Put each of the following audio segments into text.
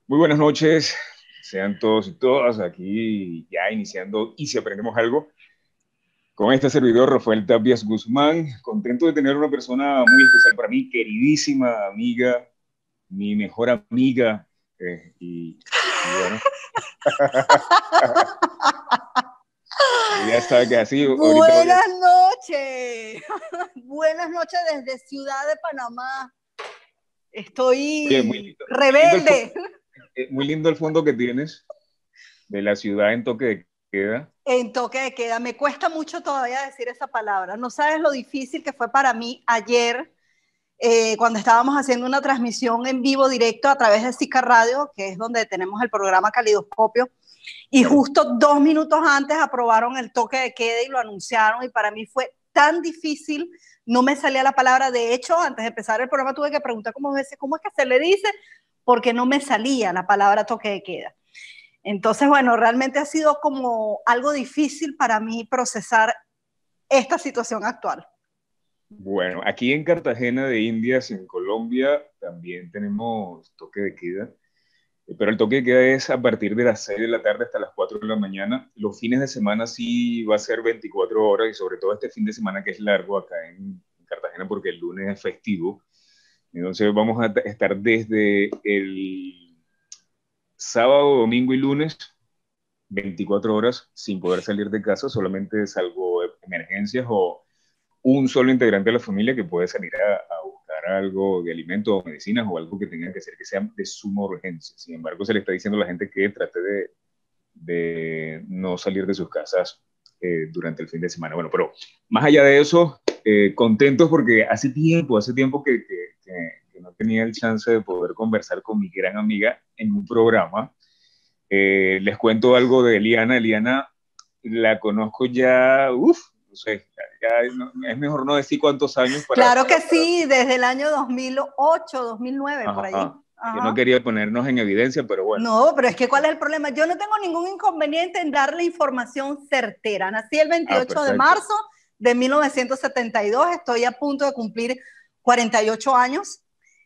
Muy buenas noches, sean todos y todas aquí ya iniciando y si aprendemos algo con este servidor Rafael Tapias Guzmán, contento de tener una persona muy especial para mí, queridísima amiga, mi mejor amiga y bueno, ya sabe que así ahorita voy a... Buenas noches. Buenas noches desde Ciudad de Panamá. Oye, muy Estoy lindo, rebelde. muy lindo el fondo que tienes de la ciudad en toque de queda. En toque de queda. Me cuesta mucho todavía decir esa palabra. No sabes lo difícil que fue para mí ayer cuando estábamos haciendo una transmisión en vivo directo a través de Sica Radio, que es donde tenemos el programa Calidoscopio. Y Claro. justo 2 minutos antes aprobaron el toque de queda y lo anunciaron y para mí fue tan difícil, no me salía la palabra. De hecho, antes de empezar el programa tuve que preguntar como veces cómo es que se le dice, porque no me salía la palabra toque de queda. Entonces, bueno, realmente ha sido como algo difícil para mí procesar esta situación actual. Bueno, aquí en Cartagena de Indias, en Colombia, también tenemos toque de queda. Pero el toque de queda es a partir de las 6 de la tarde hasta las 4 de la mañana. Los fines de semana sí va a ser 24 horas y sobre todo este fin de semana que es largo acá en Cartagena porque el lunes es festivo. Entonces vamos a estar desde el sábado, domingo y lunes 24 horas sin poder salir de casa, solamente salvo emergencias o un solo integrante de la familia que puede salir a buscar algo de alimentos o medicinas o algo que tenga que ser que sea de suma urgencia. Sin embargo, se le está diciendo a la gente que trate de no salir de sus casas durante el fin de semana. Bueno, pero más allá de eso, contentos porque hace tiempo que no tenía el chance de poder conversar con mi gran amiga en un programa. Les cuento algo de Eliana. Eliana la conozco ya, uff, no sé, ya no, es mejor no decir cuántos años Claro que sí, desde el año 2008, 2009, por allí. Ajá. Yo no Ajá. quería ponernos en evidencia, pero bueno. No, pero es que ¿cuál es el problema? Yo no tengo ningún inconveniente en darle información certera. Nací el Ah, 28 de perfecto. marzo de 1972, estoy a punto de cumplir 48 años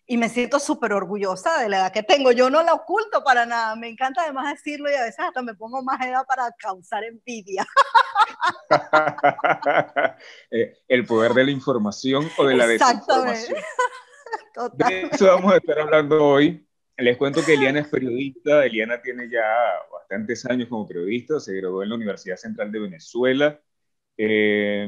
y me siento súper orgullosa de la edad que tengo. Yo no la oculto para nada, me encanta además decirlo y a veces hasta me pongo más edad para causar envidia. El poder de la información o de la Exactamente, desinformación. De eso totalmente. vamos a estar hablando hoy. Les cuento que Eliana es periodista. Eliana tiene ya bastantes años como periodista. Se graduó en la Universidad Central de Venezuela. Eh,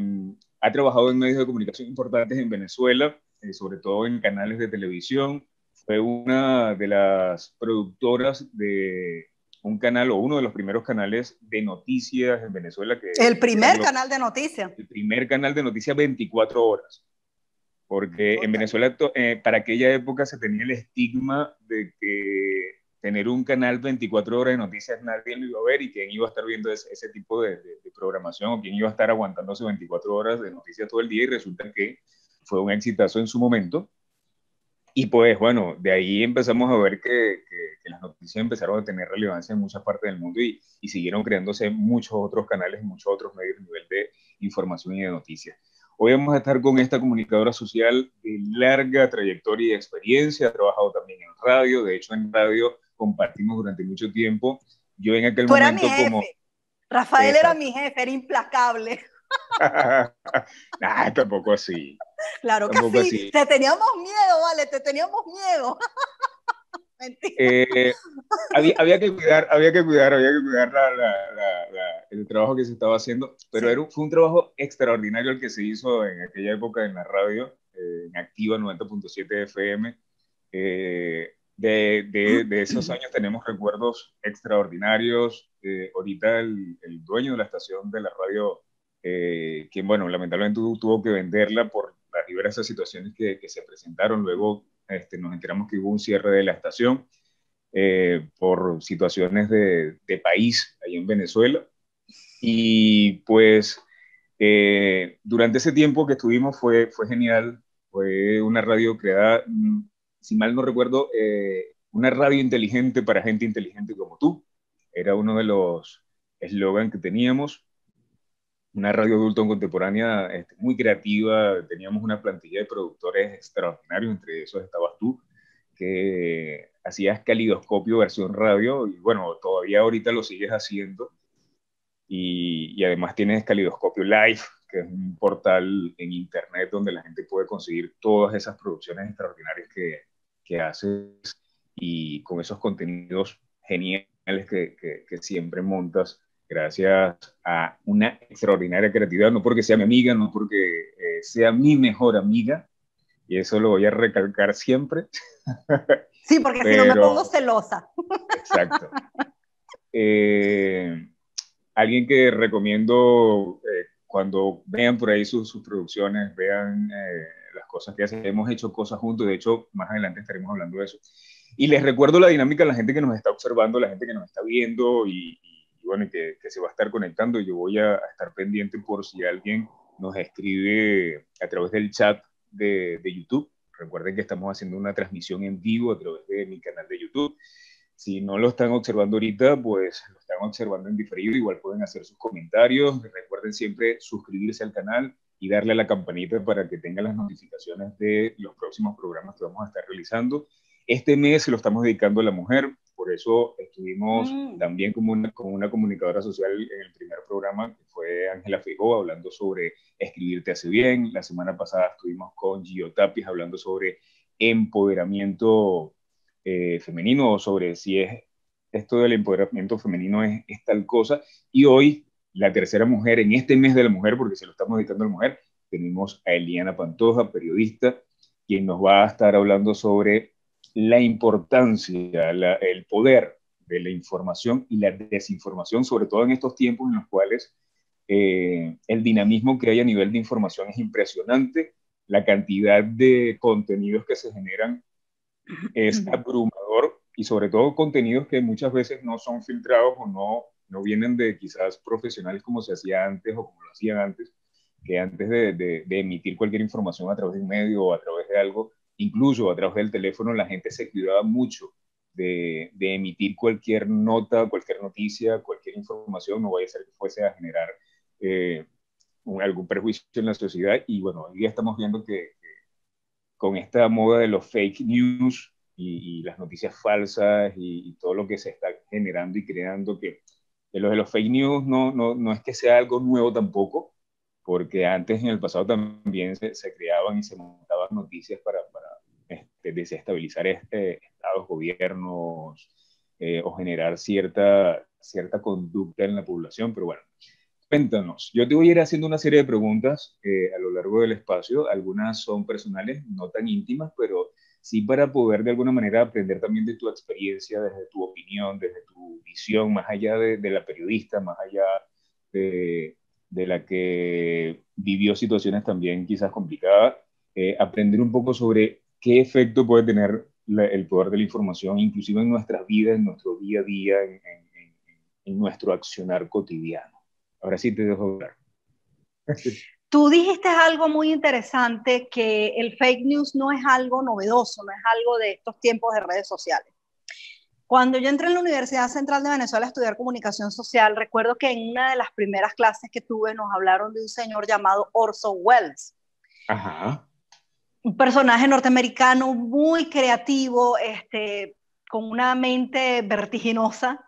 Ha trabajado en medios de comunicación importantes en Venezuela, sobre todo en canales de televisión. Fue una de las productoras de un canal o uno de los primeros canales de noticias en Venezuela, El que eran primer canal de noticias. el primer canal de noticias 24 horas. Porque en Total. Venezuela, para aquella época, se tenía el estigma de que tener un canal 24 horas de noticias nadie lo iba a ver y quién iba a estar viendo ese tipo de programación o quién iba a estar aguantándose 24 horas de noticias todo el día y resulta que fue un exitazo en su momento. Y pues bueno, de ahí empezamos a ver que las noticias empezaron a tener relevancia en muchas partes del mundo y siguieron creándose muchos otros canales, muchos otros medios a nivel de información y de noticias. Hoy vamos a estar con esta comunicadora social de larga trayectoria y experiencia, ha trabajado también en radio, de hecho en radio compartimos durante mucho tiempo, yo en aquel Tú eras mi momento como... jefe. Rafael era Exacto. mi jefe, era implacable. Nah, tampoco así, Claro que tampoco sí, así. te teníamos miedo, vale, te teníamos miedo. Mentira. Eh, había que cuidar el trabajo que se estaba haciendo, pero Sí. fue un trabajo extraordinario el que se hizo en aquella época en la radio, en Activa 90.7 FM. De esos años tenemos recuerdos extraordinarios. Ahorita el dueño de la estación de la radio, que bueno, lamentablemente tuvo que venderla por las diversas situaciones que se presentaron. Luego nos enteramos que hubo un cierre de la estación por situaciones de país ahí en Venezuela. Y pues durante ese tiempo que estuvimos fue genial, fue una radio creada, si mal no recuerdo, una radio inteligente para gente inteligente como tú. Era uno de los eslogans que teníamos, una radio adulto contemporánea muy creativa, teníamos una plantilla de productores extraordinarios, entre esos estabas tú, que hacías Calidoscopio versión radio, y bueno, todavía ahorita lo sigues haciendo, y además tienes Calidoscopio Live, que es un portal en internet donde la gente puede conseguir todas esas producciones extraordinarias que haces, y con esos contenidos geniales que siempre montas, gracias a una extraordinaria creatividad, no porque sea mi amiga, no porque sea mi mejor amiga, y eso lo voy a recalcar siempre. Sí, porque si no me pongo Pero, celosa. exacto. Eh, Alguien que recomiendo, cuando vean por ahí sus producciones, vean las cosas que hacen. Hemos hecho cosas juntos, de hecho, más adelante estaremos hablando de eso. Y les recuerdo la dinámica a la gente que nos está observando, la gente que nos está viendo, y bueno, que se va a estar conectando. Yo voy a estar pendiente por si alguien nos escribe a través del chat de YouTube. Recuerden que estamos haciendo una transmisión en vivo a través de mi canal de YouTube. Si no lo están observando ahorita, pues lo están observando en diferido. Igual pueden hacer sus comentarios. Recuerden siempre suscribirse al canal y darle a la campanita para que tengan las notificaciones de los próximos programas que vamos a estar realizando. Este mes se lo estamos dedicando a la mujer, por eso estuvimos también como una comunicadora social en el primer programa, que fue Ángela Feijóo, hablando sobre escribir te hace bien. La semana pasada estuvimos con Gio Tapis hablando sobre empoderamiento femenino, o sobre si es esto del empoderamiento femenino es tal cosa. Y hoy, la tercera mujer en este mes de la mujer, porque se lo estamos dedicando a la mujer, tenemos a Eliana Pantoja, periodista, quien nos va a estar hablando sobre la importancia, el poder de la información y la desinformación, sobre todo en estos tiempos en los cuales el dinamismo que hay a nivel de información es impresionante, la cantidad de contenidos que se generan es abrumador, y sobre todo contenidos que muchas veces no son filtrados o no vienen de quizás profesionales como se hacía antes o como lo hacían antes, que antes de emitir cualquier información a través de un medio o a través de algo, incluso a través del teléfono, la gente se cuidaba mucho de emitir cualquier nota, cualquier noticia, cualquier información, no vaya a ser que fuese a generar eh, algún perjuicio en la sociedad. Y bueno, hoy día estamos viendo que con esta moda de los fake news y las noticias falsas y todo lo que se está generando y creando, que de los fake news no es que sea algo nuevo tampoco, porque antes en el pasado también se creaban y se montaban noticias para desestabilizar estados, gobiernos, o generar cierta conducta en la población. Pero bueno, cuéntanos, yo te voy a ir haciendo una serie de preguntas a lo largo del espacio. Algunas son personales, no tan íntimas, pero sí para poder de alguna manera aprender también de tu experiencia, desde tu opinión, desde tu visión, más allá de la periodista, más allá de, de la que vivió situaciones también quizás complicadas, aprender un poco sobre qué efecto puede tener el poder de la información, inclusive en nuestras vidas, en nuestro día a día, en nuestro accionar cotidiano. Ahora sí te dejo hablar. Tú dijiste algo muy interesante, que el fake news no es algo novedoso, no es algo de estos tiempos de redes sociales. Cuando yo entré en la Universidad Central de Venezuela a estudiar comunicación social, recuerdo que en una de las primeras clases que tuve nos hablaron de un señor llamado Orson Welles. Ajá. Un personaje norteamericano muy creativo, con una mente vertiginosa,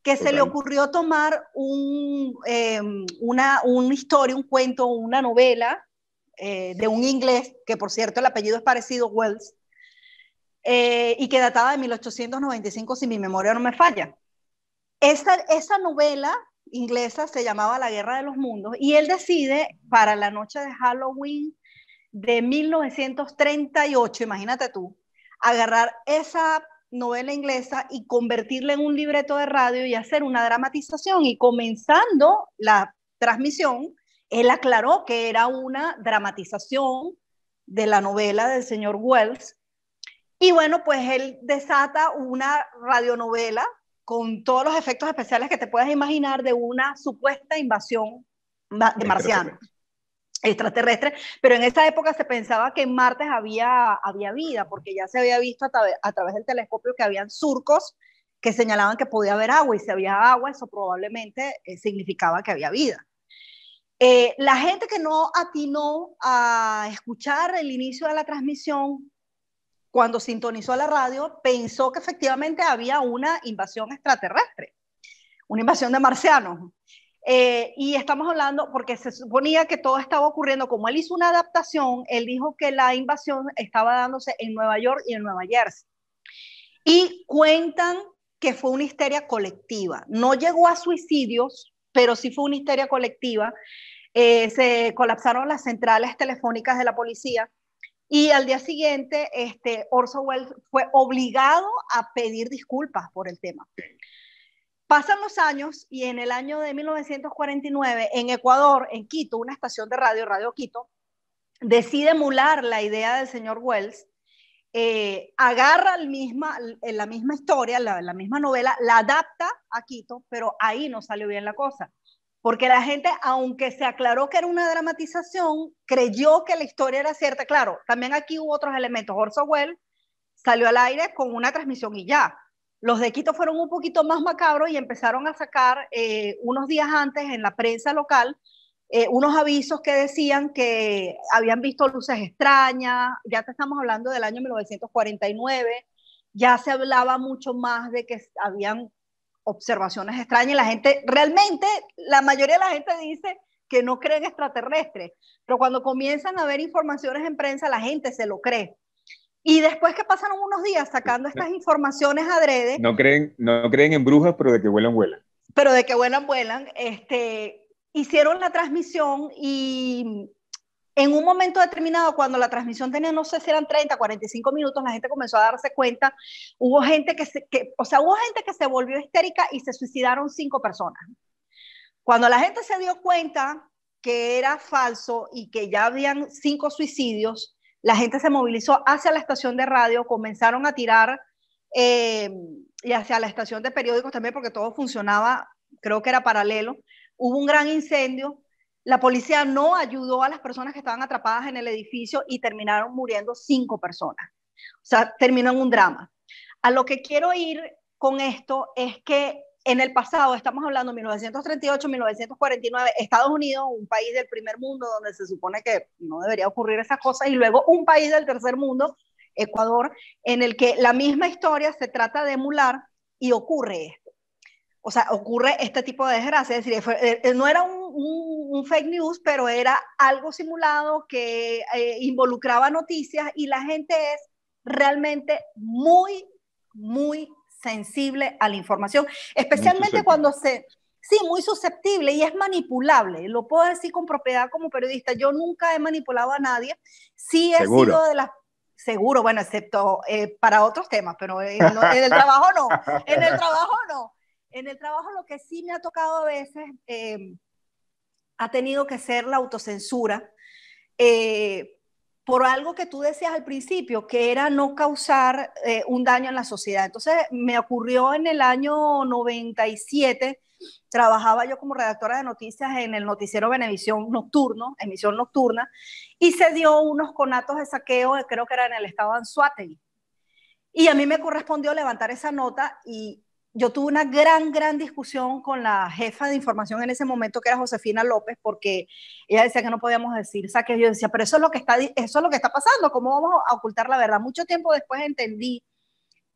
que se le Total. ocurrió tomar una historia, un cuento, una novela de un inglés, que por cierto el apellido es parecido, Wells, y que databa de 1895, si mi memoria no me falla. Esa novela inglesa se llamaba La Guerra de los Mundos, y él decide para la noche de Halloween de 1938, imagínate tú, agarrar esa novela inglesa y convertirla en un libreto de radio y hacer una dramatización. Y comenzando la transmisión, él aclaró que era una dramatización de la novela del señor Wells. Y bueno, pues él desata una radionovela con todos los efectos especiales que te puedas imaginar de una supuesta invasión de marcianos extraterrestres, pero en esa época se pensaba que en Marte había vida, porque ya se había visto a través del telescopio que habían surcos que señalaban que podía haber agua, y si había agua, eso probablemente significaba que había vida. La gente que no atinó a escuchar el inicio de la transmisión cuando sintonizó la radio, pensó que efectivamente había una invasión extraterrestre, una invasión de marcianos. Y estamos hablando, porque se suponía que todo estaba ocurriendo, como él hizo una adaptación, él dijo que la invasión estaba dándose en Nueva York y en Nueva Jersey. Y cuentan que fue una histeria colectiva. No llegó a suicidios, pero sí fue una histeria colectiva. Se colapsaron las centrales telefónicas de la policía y al día siguiente Orson Welles fue obligado a pedir disculpas por el tema. Pasan los años y en el año de 1949 en Ecuador, en Quito, una estación de radio, Radio Quito, decide emular la idea del señor Welles, agarra la misma historia, la misma novela, la adapta a Quito, pero ahí no salió bien la cosa. Porque la gente, aunque se aclaró que era una dramatización, creyó que la historia era cierta. Claro, también aquí hubo otros elementos. Orson Welles salió al aire con una transmisión y ya. Los de Quito fueron un poquito más macabros y empezaron a sacar unos días antes en la prensa local unos avisos que decían que habían visto luces extrañas. Ya te estamos hablando del año 1949, ya se hablaba mucho más de que habían observaciones extrañas y la gente, realmente, la mayoría de la gente dice que no creen extraterrestres, pero cuando comienzan a ver informaciones en prensa, la gente se lo cree. Y después que pasaron unos días sacando estas informaciones adrede. No creen en brujas, pero de que vuelan, vuelan. Pero de que vuelan, vuelan. Hicieron la transmisión y en un momento determinado, cuando la transmisión tenía, no sé si eran 30, 45 minutos, la gente comenzó a darse cuenta. Hubo gente que se volvió histérica y se suicidaron 5 personas. Cuando la gente se dio cuenta que era falso y que ya habían 5 suicidios, la gente se movilizó hacia la estación de radio, comenzaron a tirar y hacia la estación de periódicos también, porque todo funcionaba, creo que era paralelo. Hubo un gran incendio, la policía no ayudó a las personas que estaban atrapadas en el edificio y terminaron muriendo 5 personas. O sea, terminó en un drama. A lo que quiero ir con esto es que en el pasado, estamos hablando de 1938, 1949, Estados Unidos, un país del primer mundo donde se supone que no debería ocurrir esas cosas, y luego un país del tercer mundo, Ecuador, en el que la misma historia se trata de emular y ocurre esto. O sea, ocurre este tipo de desgracia. Es decir, no era un fake news, pero era algo simulado que involucraba noticias y la gente es realmente muy, muy sensible a la información, especialmente cuando sí, muy susceptible y es manipulable. Lo puedo decir con propiedad como periodista. Yo nunca he manipulado a nadie. Sí he Seguro. sido de las... Seguro, bueno, excepto para otros temas, pero en el trabajo no. En el trabajo no. En el trabajo lo que sí me ha tocado a veces ha tenido que ser la autocensura por algo que tú decías al principio, que era no causar un daño en la sociedad. Entonces me ocurrió en el año 97, trabajaba yo como redactora de noticias en el noticiero Venevisión Nocturno, emisión nocturna, y se dio unos conatos de saqueo, creo que era en el estado de Anzoátegui. Y a mí me correspondió levantar esa nota y yo tuve una gran discusión con la jefa de información en ese momento, que era Josefina López, porque ella decía que no podíamos decir saqueo. Yo decía, pero eso es lo que está pasando, ¿cómo vamos a ocultar la verdad? Mucho tiempo después entendí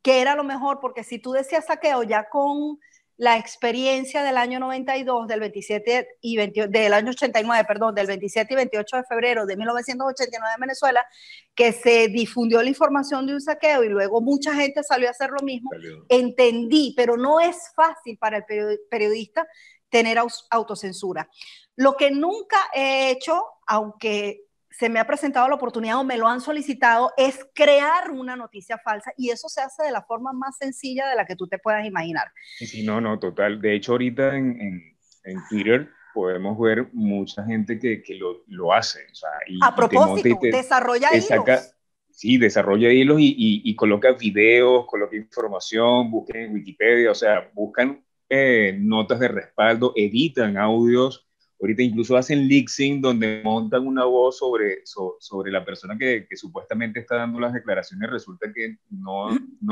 que era lo mejor, porque si tú decías saqueo ya con la experiencia del año 92, del 27 y 28, del año 89, perdón, del 27 y 28 de febrero de 1989 en Venezuela, que se difundió la información de un saqueo y luego mucha gente salió a hacer lo mismo, entendí, pero no es fácil para el periodista tener autocensura. Lo que nunca he hecho, aunque se me ha presentado la oportunidad o me lo han solicitado, es crear una noticia falsa, y eso se hace de la forma más sencilla de la que tú te puedas imaginar. Sí, no, total. De hecho, ahorita en Twitter podemos ver mucha gente que lo hace. O sea, a propósito, desarrolla hilos. Sí, desarrolla hilos y coloca videos, coloca información, busquen en Wikipedia, o sea, buscan notas de respaldo, editan audios. Ahorita incluso hacen lip-sync donde montan una voz sobre la persona que supuestamente está dando las declaraciones. Resulta que no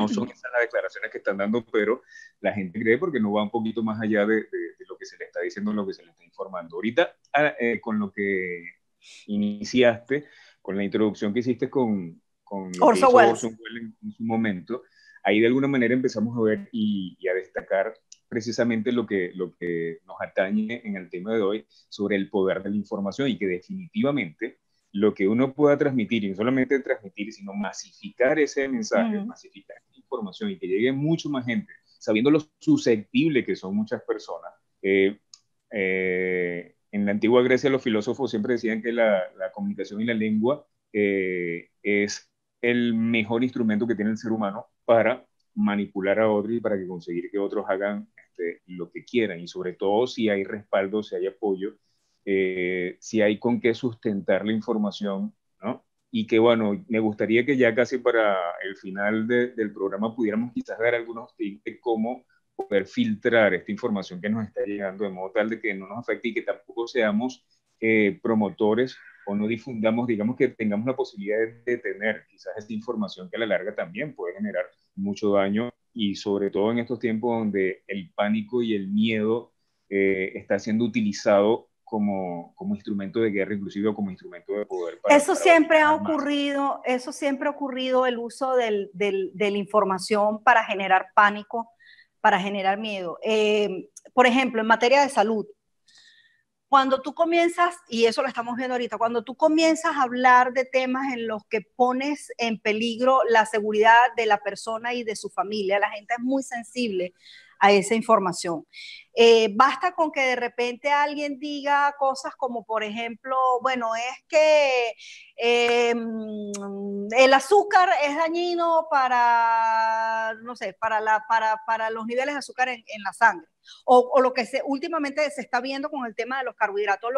son esas las declaraciones que están dando, pero la gente cree porque no va un poquito más allá de lo que se le está diciendo, lo que se le está informando. Ahorita, con lo que iniciaste, con la introducción que hiciste con con lo que Orson hizo Welles. Orson Welles en su momento, ahí de alguna manera empezamos a ver y a destacar precisamente lo que nos atañe en el tema de hoy sobre el poder de la información y que definitivamente lo que uno pueda transmitir, y no solamente transmitir, sino masificar ese mensaje, masificar esa información y que llegue mucho más gente, sabiendo lo susceptible que son muchas personas. En la antigua Grecia los filósofos siempre decían que la comunicación y la lengua es el mejor instrumento que tiene el ser humano para manipular a otros y para que conseguir que otros hagan lo que quieran, y sobre todo si hay respaldo, si hay apoyo, si hay con qué sustentar la información, ¿no? Y que bueno, me gustaría que ya casi para el final del programa pudiéramos quizás dar algunos tips de cómo poder filtrar esta información que nos está llegando de modo tal de que no nos afecte y que tampoco seamos promotores o no difundamos, digamos que tengamos la posibilidad de tener quizás esta información que a la larga también puede generar mucho daño, y sobre todo en estos tiempos donde el pánico y el miedo está siendo utilizado como instrumento de guerra, inclusive como instrumento de poder Eso para siempre ha dominar más. ocurrido, el uso de la información para generar pánico, para generar miedo. Por ejemplo, en materia de salud, cuando tú comienzas, y eso lo estamos viendo ahorita, cuando tú comienzas a hablar de temas en los que pones en peligro la seguridad de la persona y de su familia, la gente es muy sensible a esa información. Basta con que de repente alguien diga cosas como, por ejemplo, bueno, es que el azúcar es dañino para, no sé, para los niveles de azúcar en la sangre. O lo que últimamente se está viendo con el tema de los carbohidratos.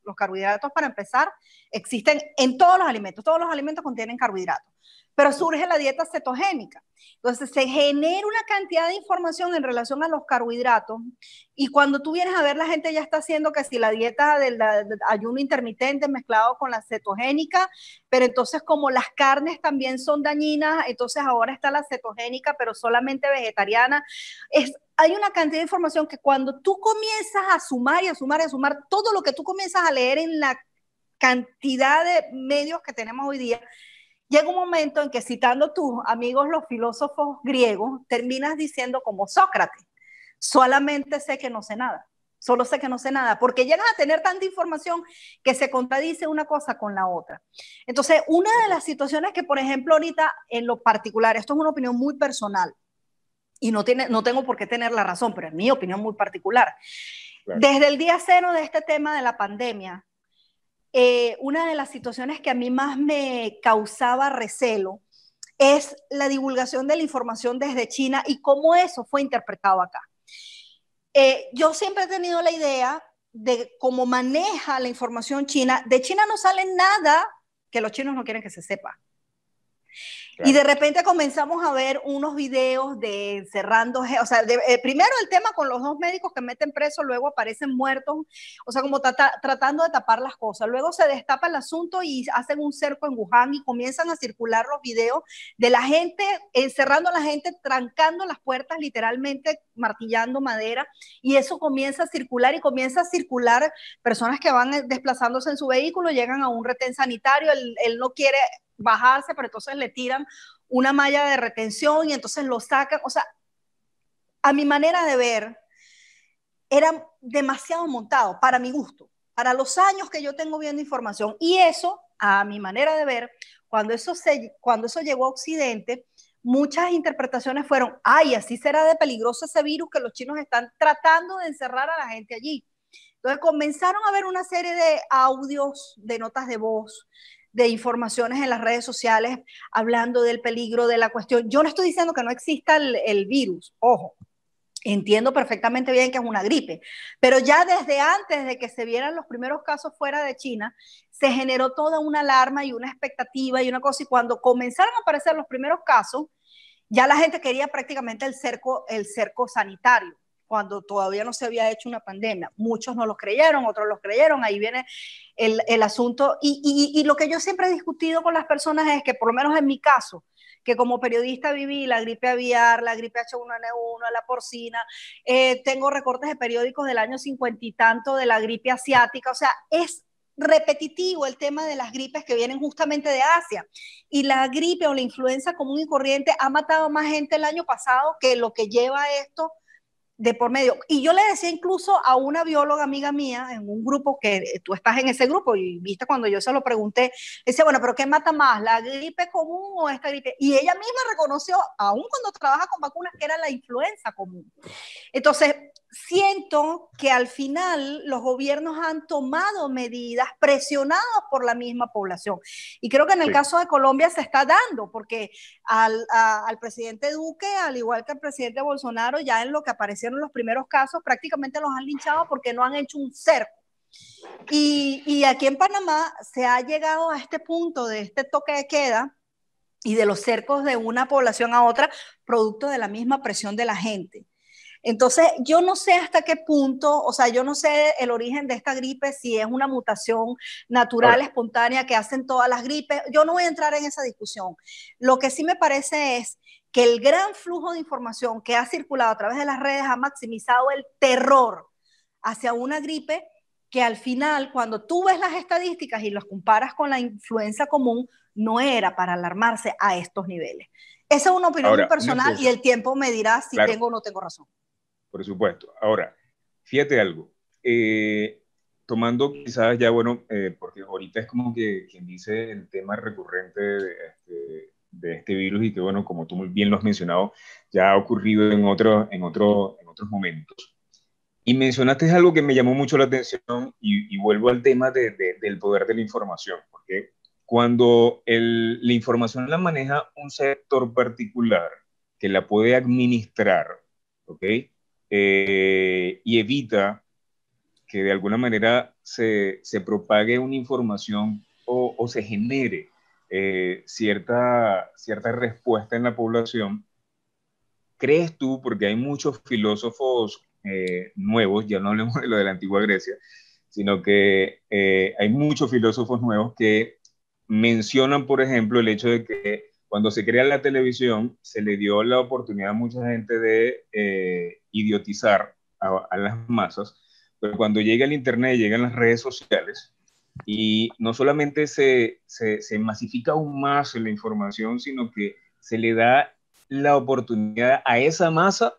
Los carbohidratos, para empezar, existen en todos los alimentos contienen carbohidratos, pero surge la dieta cetogénica. Entonces se genera una cantidad de información en relación a los carbohidratos, y cuando tú vienes a ver, la gente ya está haciendo que si la dieta del ayuno intermitente mezclado con la cetogénica, pero entonces como las carnes también son dañinas, entonces ahora está la cetogénica, pero solamente vegetariana. Hay una cantidad de información que cuando tú comienzas a sumar y a sumar y a sumar todo lo que tú comienzas a leer en la cantidad de medios que tenemos hoy día, llega un momento en que, citando tus amigos los filósofos griegos, terminas diciendo como Sócrates: solamente sé que no sé nada, solo sé que no sé nada, porque llegas a tener tanta información que se contradice una cosa con la otra. Entonces, una de las situaciones que, por ejemplo, ahorita en lo particular, esto es una opinión muy personal, y no tengo por qué tener la razón, pero es mi opinión muy particular. Claro. Desde el día cero de este tema de la pandemia, una de las situaciones que a mí más me causaba recelo es la divulgación de la información desde China y cómo eso fue interpretado acá. Yo siempre he tenido la idea de cómo maneja la información China. De China no sale nada que los chinos no quieren que se sepa. Claro. Y de repente comenzamos a ver unos videos de encerrando, o sea, primero el tema con los 2 médicos que meten presos, luego aparecen muertos, o sea, como tratando de tapar las cosas. Luego se destapa el asunto y hacen un cerco en Wuhan y comienzan a circular los videos de la gente encerrando a la gente, trancando las puertas, literalmente martillando madera, y eso comienza a circular personas que van desplazándose en su vehículo, llegan a un retén sanitario, él no quiere bajarse, pero entonces le tiran una malla de retención y entonces lo sacan. O sea, a mi manera de ver, era demasiado montado para mi gusto, para los años que yo tengo viendo información. Y eso, a mi manera de ver, cuando eso llegó a Occidente, muchas interpretaciones fueron: ay, así será de peligroso ese virus que los chinos están tratando de encerrar a la gente allí. Entonces comenzaron a ver una serie de audios, de notas de voz, de informaciones en las redes sociales hablando del peligro de la cuestión. Yo no estoy diciendo que no exista el virus, ojo, entiendo perfectamente bien que es una gripe, pero ya desde antes de que se vieran los primeros casos fuera de China, se generó toda una alarma y una expectativa y una cosa, y cuando comenzaron a aparecer los primeros casos, ya la gente quería prácticamente el cerco sanitario, cuando todavía no se había hecho una pandemia. Muchos no los creyeron, otros los creyeron, ahí viene el asunto. Y lo que yo siempre he discutido con las personas es que, por lo menos en mi caso, que como periodista viví la gripe aviar, la gripe H1N1, la porcina, tengo recortes de periódicos del año 50 y tanto de la gripe asiática, o sea, es repetitivo el tema de las gripes que vienen justamente de Asia. Y la gripe o la influenza común y corriente ha matado más gente el año pasado que lo que lleva esto de por medio. Y yo le decía incluso a una bióloga amiga mía en un grupo, que tú estás en ese grupo, y viste cuando yo se lo pregunté, decía, bueno, pero ¿qué mata más, la gripe común o esta gripe? Y ella misma reconoció, aún cuando trabaja con vacunas, que era la influenza común. Entonces, siento que al final los gobiernos han tomado medidas presionados por la misma población. Y creo que en el caso de Colombia se está dando, porque al presidente Duque, al igual que al presidente Bolsonaro, ya en lo que aparecieron los primeros casos, prácticamente los han linchado porque no han hecho un cerco. Y aquí en Panamá se ha llegado a este punto de este toque de queda y de los cercos de una población a otra, producto de la misma presión de la gente. Entonces, yo no sé hasta qué punto, o sea, yo no sé el origen de esta gripe, si es una mutación natural, espontánea, que hacen todas las gripes. Yo no voy a entrar en esa discusión. Lo que sí me parece es que el gran flujo de información que ha circulado a través de las redes ha maximizado el terror hacia una gripe que al final, cuando tú ves las estadísticas y las comparas con la influenza común, no era para alarmarse a estos niveles. Esa es una opinión muy personal y el tiempo me dirá si tengo o no tengo razón. Por supuesto. Ahora, fíjate algo. Tomando quizás ya, bueno, porque ahorita es como que quien dice el tema recurrente de este virus y que, bueno, como tú muy bien lo has mencionado, ya ha ocurrido en otros momentos. Y mencionaste algo que me llamó mucho la atención y vuelvo al tema del poder de la información, porque cuando la información la maneja un sector particular que la puede administrar, ¿ok? Y evita que de alguna manera se propague una información o se genere cierta respuesta en la población. ¿Crees tú, porque hay muchos filósofos nuevos, ya no hablemos de lo de la antigua Grecia, sino que hay muchos filósofos nuevos que mencionan, por ejemplo, el hecho de que cuando se crea la televisión se le dio la oportunidad a mucha gente de idiotizar a las masas, pero cuando llega el Internet, llegan las redes sociales y no solamente se masifica aún más la información, sino que se le da la oportunidad a esa masa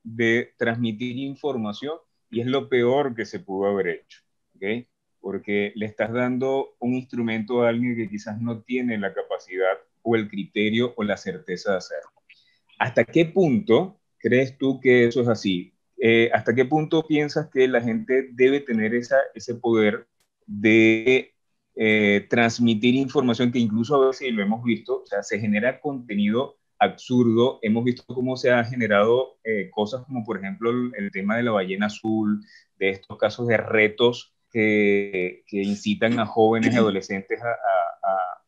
de transmitir información y es lo peor que se pudo haber hecho, ¿ok? Porque le estás dando un instrumento a alguien que quizás no tiene la capacidad o el criterio o la certeza de hacerlo. ¿Hasta qué punto crees tú que eso es así? ¿Hasta qué punto piensas que la gente debe tener ese poder de transmitir información que incluso a veces, y lo hemos visto, o sea, se genera contenido absurdo? Hemos visto cómo se ha generado cosas como, por ejemplo, el tema de la ballena azul, de estos casos de retos que incitan a jóvenes y adolescentes a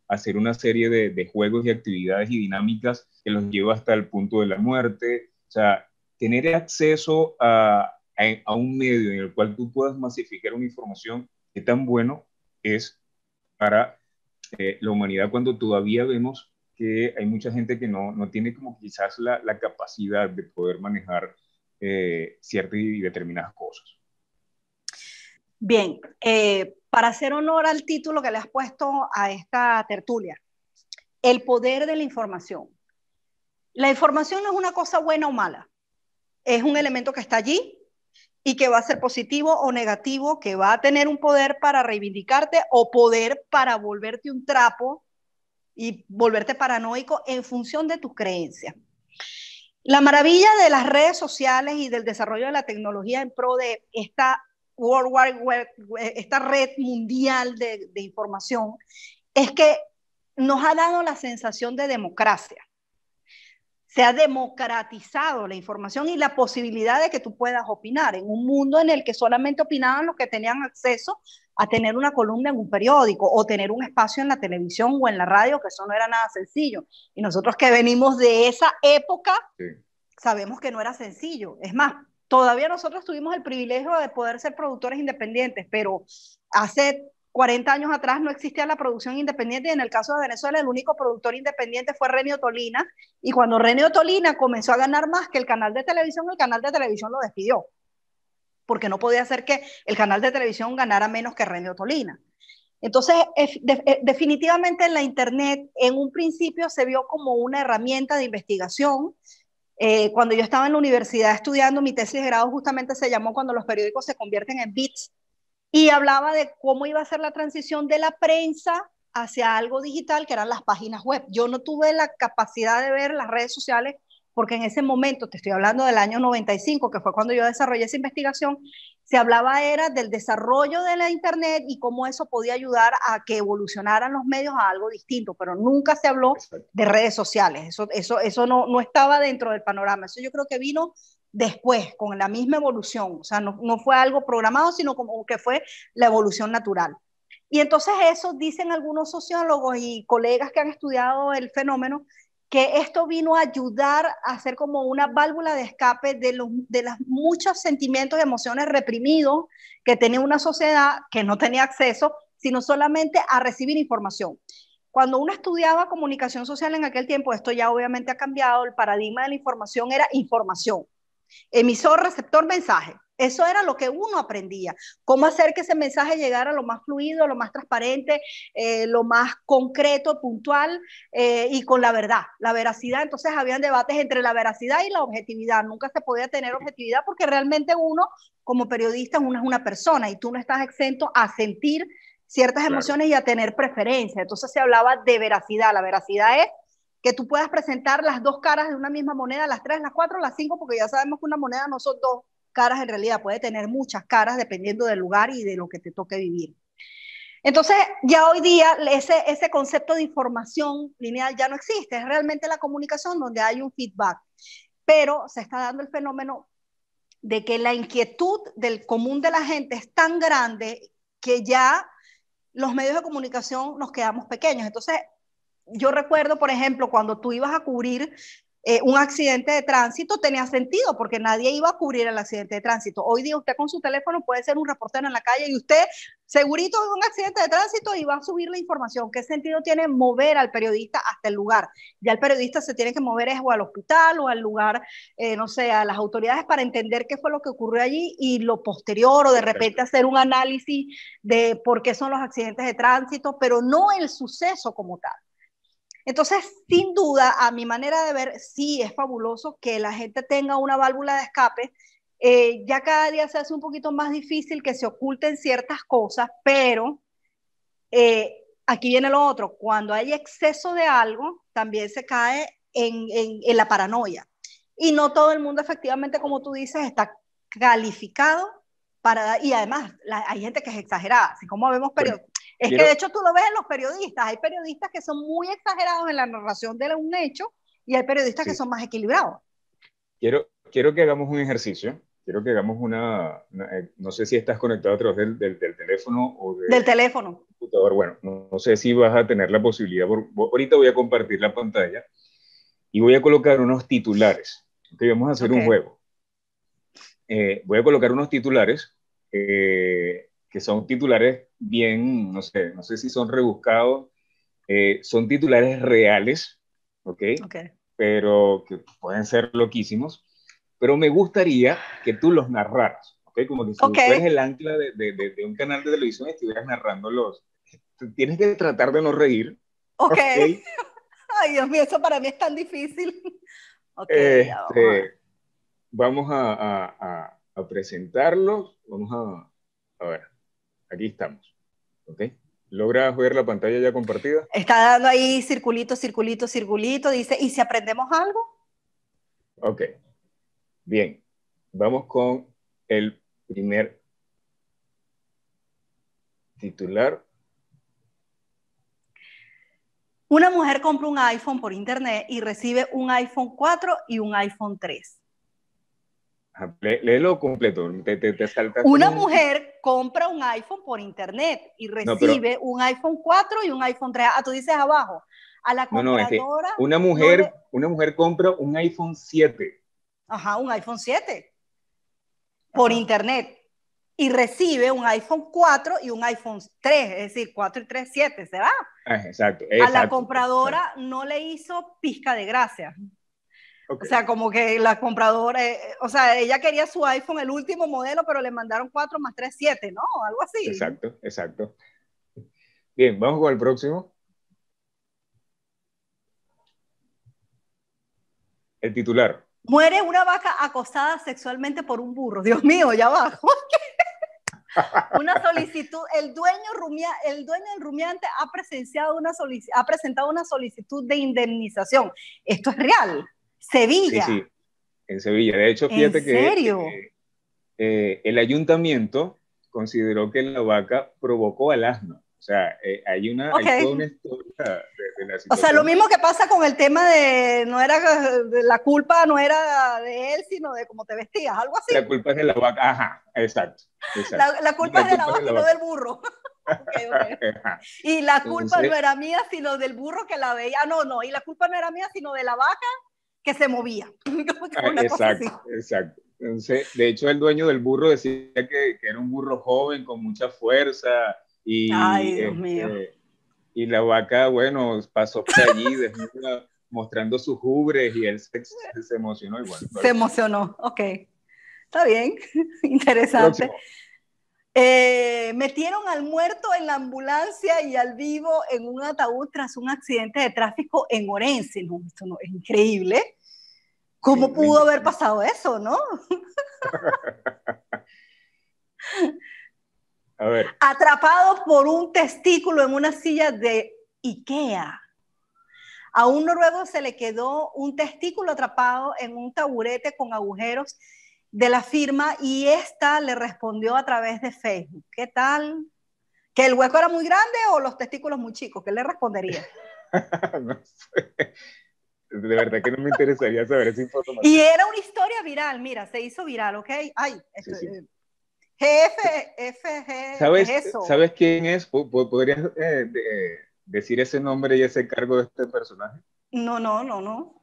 hacer una serie de juegos y actividades y dinámicas que los lleva hasta el punto de la muerte. O sea, tener acceso a un medio en el cual tú puedas masificar una información, qué tan bueno es para la humanidad cuando todavía vemos que hay mucha gente que no tiene como quizás la capacidad de poder manejar ciertas y determinadas cosas. Bien, para hacer honor al título que le has puesto a esta tertulia, el poder de la información. La información no es una cosa buena o mala, es un elemento que está allí y que va a ser positivo o negativo, que va a tener un poder para reivindicarte o poder para volverte un trapo y volverte paranoico en función de tus creencias. La maravilla de las redes sociales y del desarrollo de la tecnología en pro de esta World Wide Web, esta red mundial de información, es que nos ha dado la sensación de democracia. Se ha democratizado la información y la posibilidad de que tú puedas opinar en un mundo en el que solamente opinaban los que tenían acceso a tener una columna en un periódico o tener un espacio en la televisión o en la radio, que eso no era nada sencillo. Y nosotros que venimos de esa época, sí, sabemos que no era sencillo. Es más, todavía nosotros tuvimos el privilegio de poder ser productores independientes, pero hace 40 años atrás no existía la producción independiente y en el caso de Venezuela el único productor independiente fue Renio Tolina, y cuando Renio Tolina comenzó a ganar más que el canal de televisión lo despidió, porque no podía ser que el canal de televisión ganara menos que Renio Tolina. Entonces, definitivamente la Internet en un principio se vio como una herramienta de investigación. Cuando yo estaba en la universidad estudiando, mi tesis de grado justamente se llamó Cuando los periódicos se convierten en bits, y hablaba de cómo iba a ser la transición de la prensa hacia algo digital, que eran las páginas web. Yo no tuve la capacidad de ver las redes sociales porque en ese momento, te estoy hablando del año 95, que fue cuando yo desarrollé esa investigación, se hablaba era del desarrollo de la Internet y cómo eso podía ayudar a que evolucionaran los medios a algo distinto, pero nunca se habló de redes sociales. Eso no estaba dentro del panorama. Eso yo creo que vino después, con la misma evolución. O sea, no fue algo programado, sino como que fue la evolución natural. Y entonces eso dicen algunos sociólogos y colegas que han estudiado el fenómeno, que esto vino a ayudar a hacer como una válvula de escape de los muchos sentimientos y emociones reprimidos que tenía una sociedad que no tenía acceso, sino solamente a recibir información. Cuando uno estudiaba comunicación social en aquel tiempo, esto ya obviamente ha cambiado, el paradigma de la información era información. Emisor, receptor, mensaje. Eso era lo que uno aprendía. Cómo hacer que ese mensaje llegara lo más fluido, lo más transparente, lo más concreto, puntual y con la verdad, la veracidad. Entonces habían debates entre la veracidad y la objetividad. Nunca se podía tener objetividad porque realmente uno, como periodista, uno es una persona y tú no estás exento a sentir ciertas emociones y a tener preferencia. Entonces se hablaba de veracidad. La veracidad es que tú puedas presentar las dos caras de una misma moneda, las tres, las cuatro, las cinco, porque ya sabemos que una moneda no son dos caras en realidad, puede tener muchas caras dependiendo del lugar y de lo que te toque vivir. Entonces, ya hoy día ese concepto de información lineal ya no existe, es realmente la comunicación donde hay un feedback, pero se está dando el fenómeno de que la inquietud del común de la gente es tan grande que ya los medios de comunicación nos quedamos pequeños. Entonces, yo recuerdo, por ejemplo, cuando tú ibas a cubrir un accidente de tránsito, tenía sentido porque nadie iba a cubrir el accidente de tránsito. Hoy día usted con su teléfono puede ser un reportero en la calle y usted segurito de un accidente de tránsito y va a subir la información. ¿Qué sentido tiene mover al periodista hasta el lugar? Ya el periodista se tiene que mover o al hospital o al lugar, no sé, a las autoridades para entender qué fue lo que ocurrió allí y lo posterior, o de repente hacer un análisis de por qué son los accidentes de tránsito, pero no el suceso como tal. Entonces, sin duda, a mi manera de ver, sí es fabuloso que la gente tenga una válvula de escape. Ya cada día se hace un poquito más difícil que se oculten ciertas cosas, pero aquí viene lo otro. Cuando hay exceso de algo, también se cae en la paranoia. Y no todo el mundo, efectivamente, como tú dices, está calificado para... Y además, hay gente que es exagerada, así como vemos periodistas. Es que de hecho tú lo ves en los periodistas. Hay periodistas que son muy exagerados en la narración de un hecho y hay periodistas que son más equilibrados. Quiero que hagamos un ejercicio. Quiero que hagamos no sé si estás conectado a través del teléfono o del teléfono. Computador. Bueno, no sé si vas a tener la posibilidad. Ahorita voy a compartir la pantalla y voy a colocar unos titulares. Okay, vamos a hacer un juego. Voy a colocar unos titulares que son titulares bien, no sé si son rebuscados, son titulares reales, ¿ok? Pero que pueden ser loquísimos, pero me gustaría que tú los narraras, ¿ok? Como que si tú eres el ancla de un canal de televisión y estuvieras narrándolos. Tienes que tratar de no reír. ¿Okay? Ay, Dios mío, eso para mí es tan difícil. Vamos a presentarlos. Vamos a ver. Aquí estamos. ¿Ok? ¿Logras ver la pantalla ya compartida? Está dando ahí circulito, circulito, circulito. Dice, ¿y si aprendemos algo? Ok. Bien. Vamos con el primer titular. Una mujer compra un iPhone por internet y recibe un iPhone 4 y un iPhone 3. Léelo completo. Te saltas. Una mujer compra un iPhone por internet y recibe un iPhone 4 y un iPhone 3. Ah, tú dices abajo. A la compradora. Es que una mujer compra un iPhone 7. Ajá, un iPhone 7 por internet y recibe un iPhone 4 y un iPhone 3, es decir, 4 y 3, 7, ¿se va? Exacto. A la compradora no le hizo pizca de gracia. Okay. O sea, como que la compradora, o sea, ella quería su iPhone, el último modelo, pero le mandaron 4 más 3, 7, ¿no? Algo así. Exacto. Bien, vamos con el próximo. El titular. Muere una vaca acosada sexualmente por un burro. Dios mío, ya va. Una solicitud, el dueño del rumiante ha presentado una solicitud de indemnización. Esto es real. Sí, Sevilla. sí, en Sevilla. De hecho, ¿En fíjate serio? que el ayuntamiento consideró que la vaca provocó al asno. O sea, hay toda una historia de la O sea, lo situación. mismo que pasa con el tema de, la culpa no era de él, sino de cómo te vestías, algo así. La culpa es de la vaca. Ajá, exacto. La culpa es de la vaca y no del burro. Okay. Y la culpa no era mía, sino del burro que la veía. No. Y la culpa no era mía, sino de la vaca que se movía. Exacto. Entonces, de hecho, el dueño del burro decía que era un burro joven con mucha fuerza Ay, Dios mío. Y la vaca, bueno, pasó por allí desnuda, mostrando sus ubres y él se emocionó igual. Se emocionó, ok. Está bien, interesante. Próximo. Metieron al muerto en la ambulancia y al vivo en un ataúd tras un accidente de tráfico en Orense. No, esto no, es increíble. ¿Cómo pudo haber pasado eso, no? A ver. Atrapado por un testículo en una silla de IKEA. A un noruego se le quedó un testículo atrapado en un taburete con agujeros de la firma y esta le respondió a través de Facebook. ¿Qué tal? ¿Que el hueco era muy grande o los testículos muy chicos? ¿Qué le respondería? No sé. De verdad que no me interesaría saber esa información. Y era una historia viral, mira, se hizo viral, ¿ok? Ay, sí. GFG, ¿Sabes, ¿qué es eso? ¿Sabes quién es? ¿Podrías decir ese nombre y ese cargo de este personaje? No.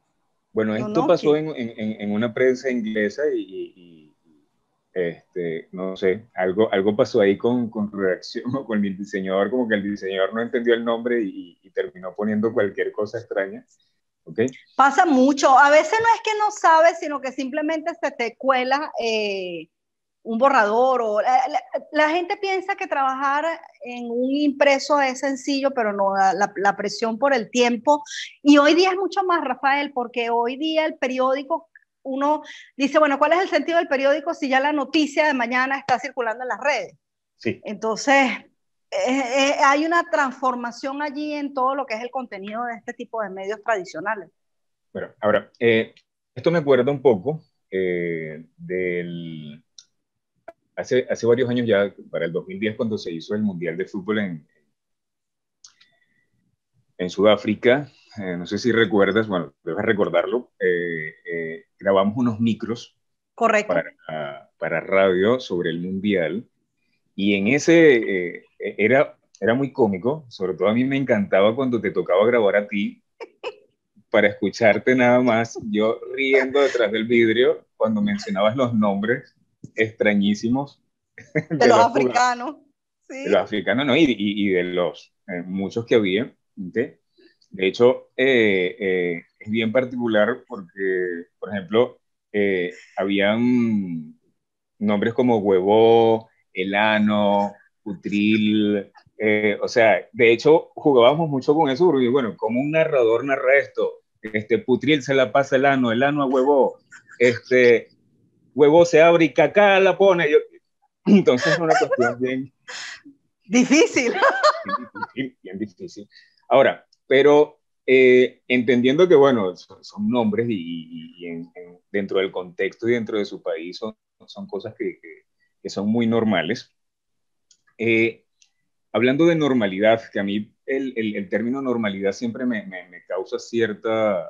Bueno, esto pasó en una prensa inglesa y no sé, algo pasó ahí con redacción o con el diseñador, como que el diseñador no entendió el nombre y terminó poniendo cualquier cosa extraña. ¿Okay? Pasa mucho. A veces no es que no sabes, sino que simplemente se te cuela un borrador. La gente piensa que trabajar en un impreso es sencillo, pero no, la presión por el tiempo. Y hoy día es mucho más, Rafael, porque hoy día el periódico, uno dice, bueno, ¿cuál es el sentido del periódico si ya la noticia de mañana está circulando en las redes? Sí. Entonces, hay una transformación allí en todo lo que es el contenido de este tipo de medios tradicionales. Bueno, ahora, esto me acuerda un poco hace varios años ya, para el 2010, cuando se hizo el Mundial de Fútbol en Sudáfrica. No sé si recuerdas, bueno, debes recordarlo, grabamos unos micros Correcto. para radio sobre el Mundial. Y en ese era muy cómico, sobre todo a mí me encantaba cuando te tocaba grabar a ti para escucharte nada más, yo riendo detrás del vidrio cuando mencionabas los nombres extrañísimos de los africanos. ¿Sí? De los africanos, ¿no? Y de los muchos que había. ¿Okay? De hecho, es bien particular porque, por ejemplo, habían nombres como huevo, elano, putril, o sea, de hecho jugábamos mucho con eso, porque bueno, como un narrador narra esto, putril se la pasa elano a huevo, huevo se abre y cacá la pone, entonces es una cuestión bien difícil. Bien difícil. Ahora, pero entendiendo que, bueno, son nombres dentro del contexto y dentro de su país son cosas que son muy normales. Hablando de normalidad, que a mí el término normalidad siempre me causa cierto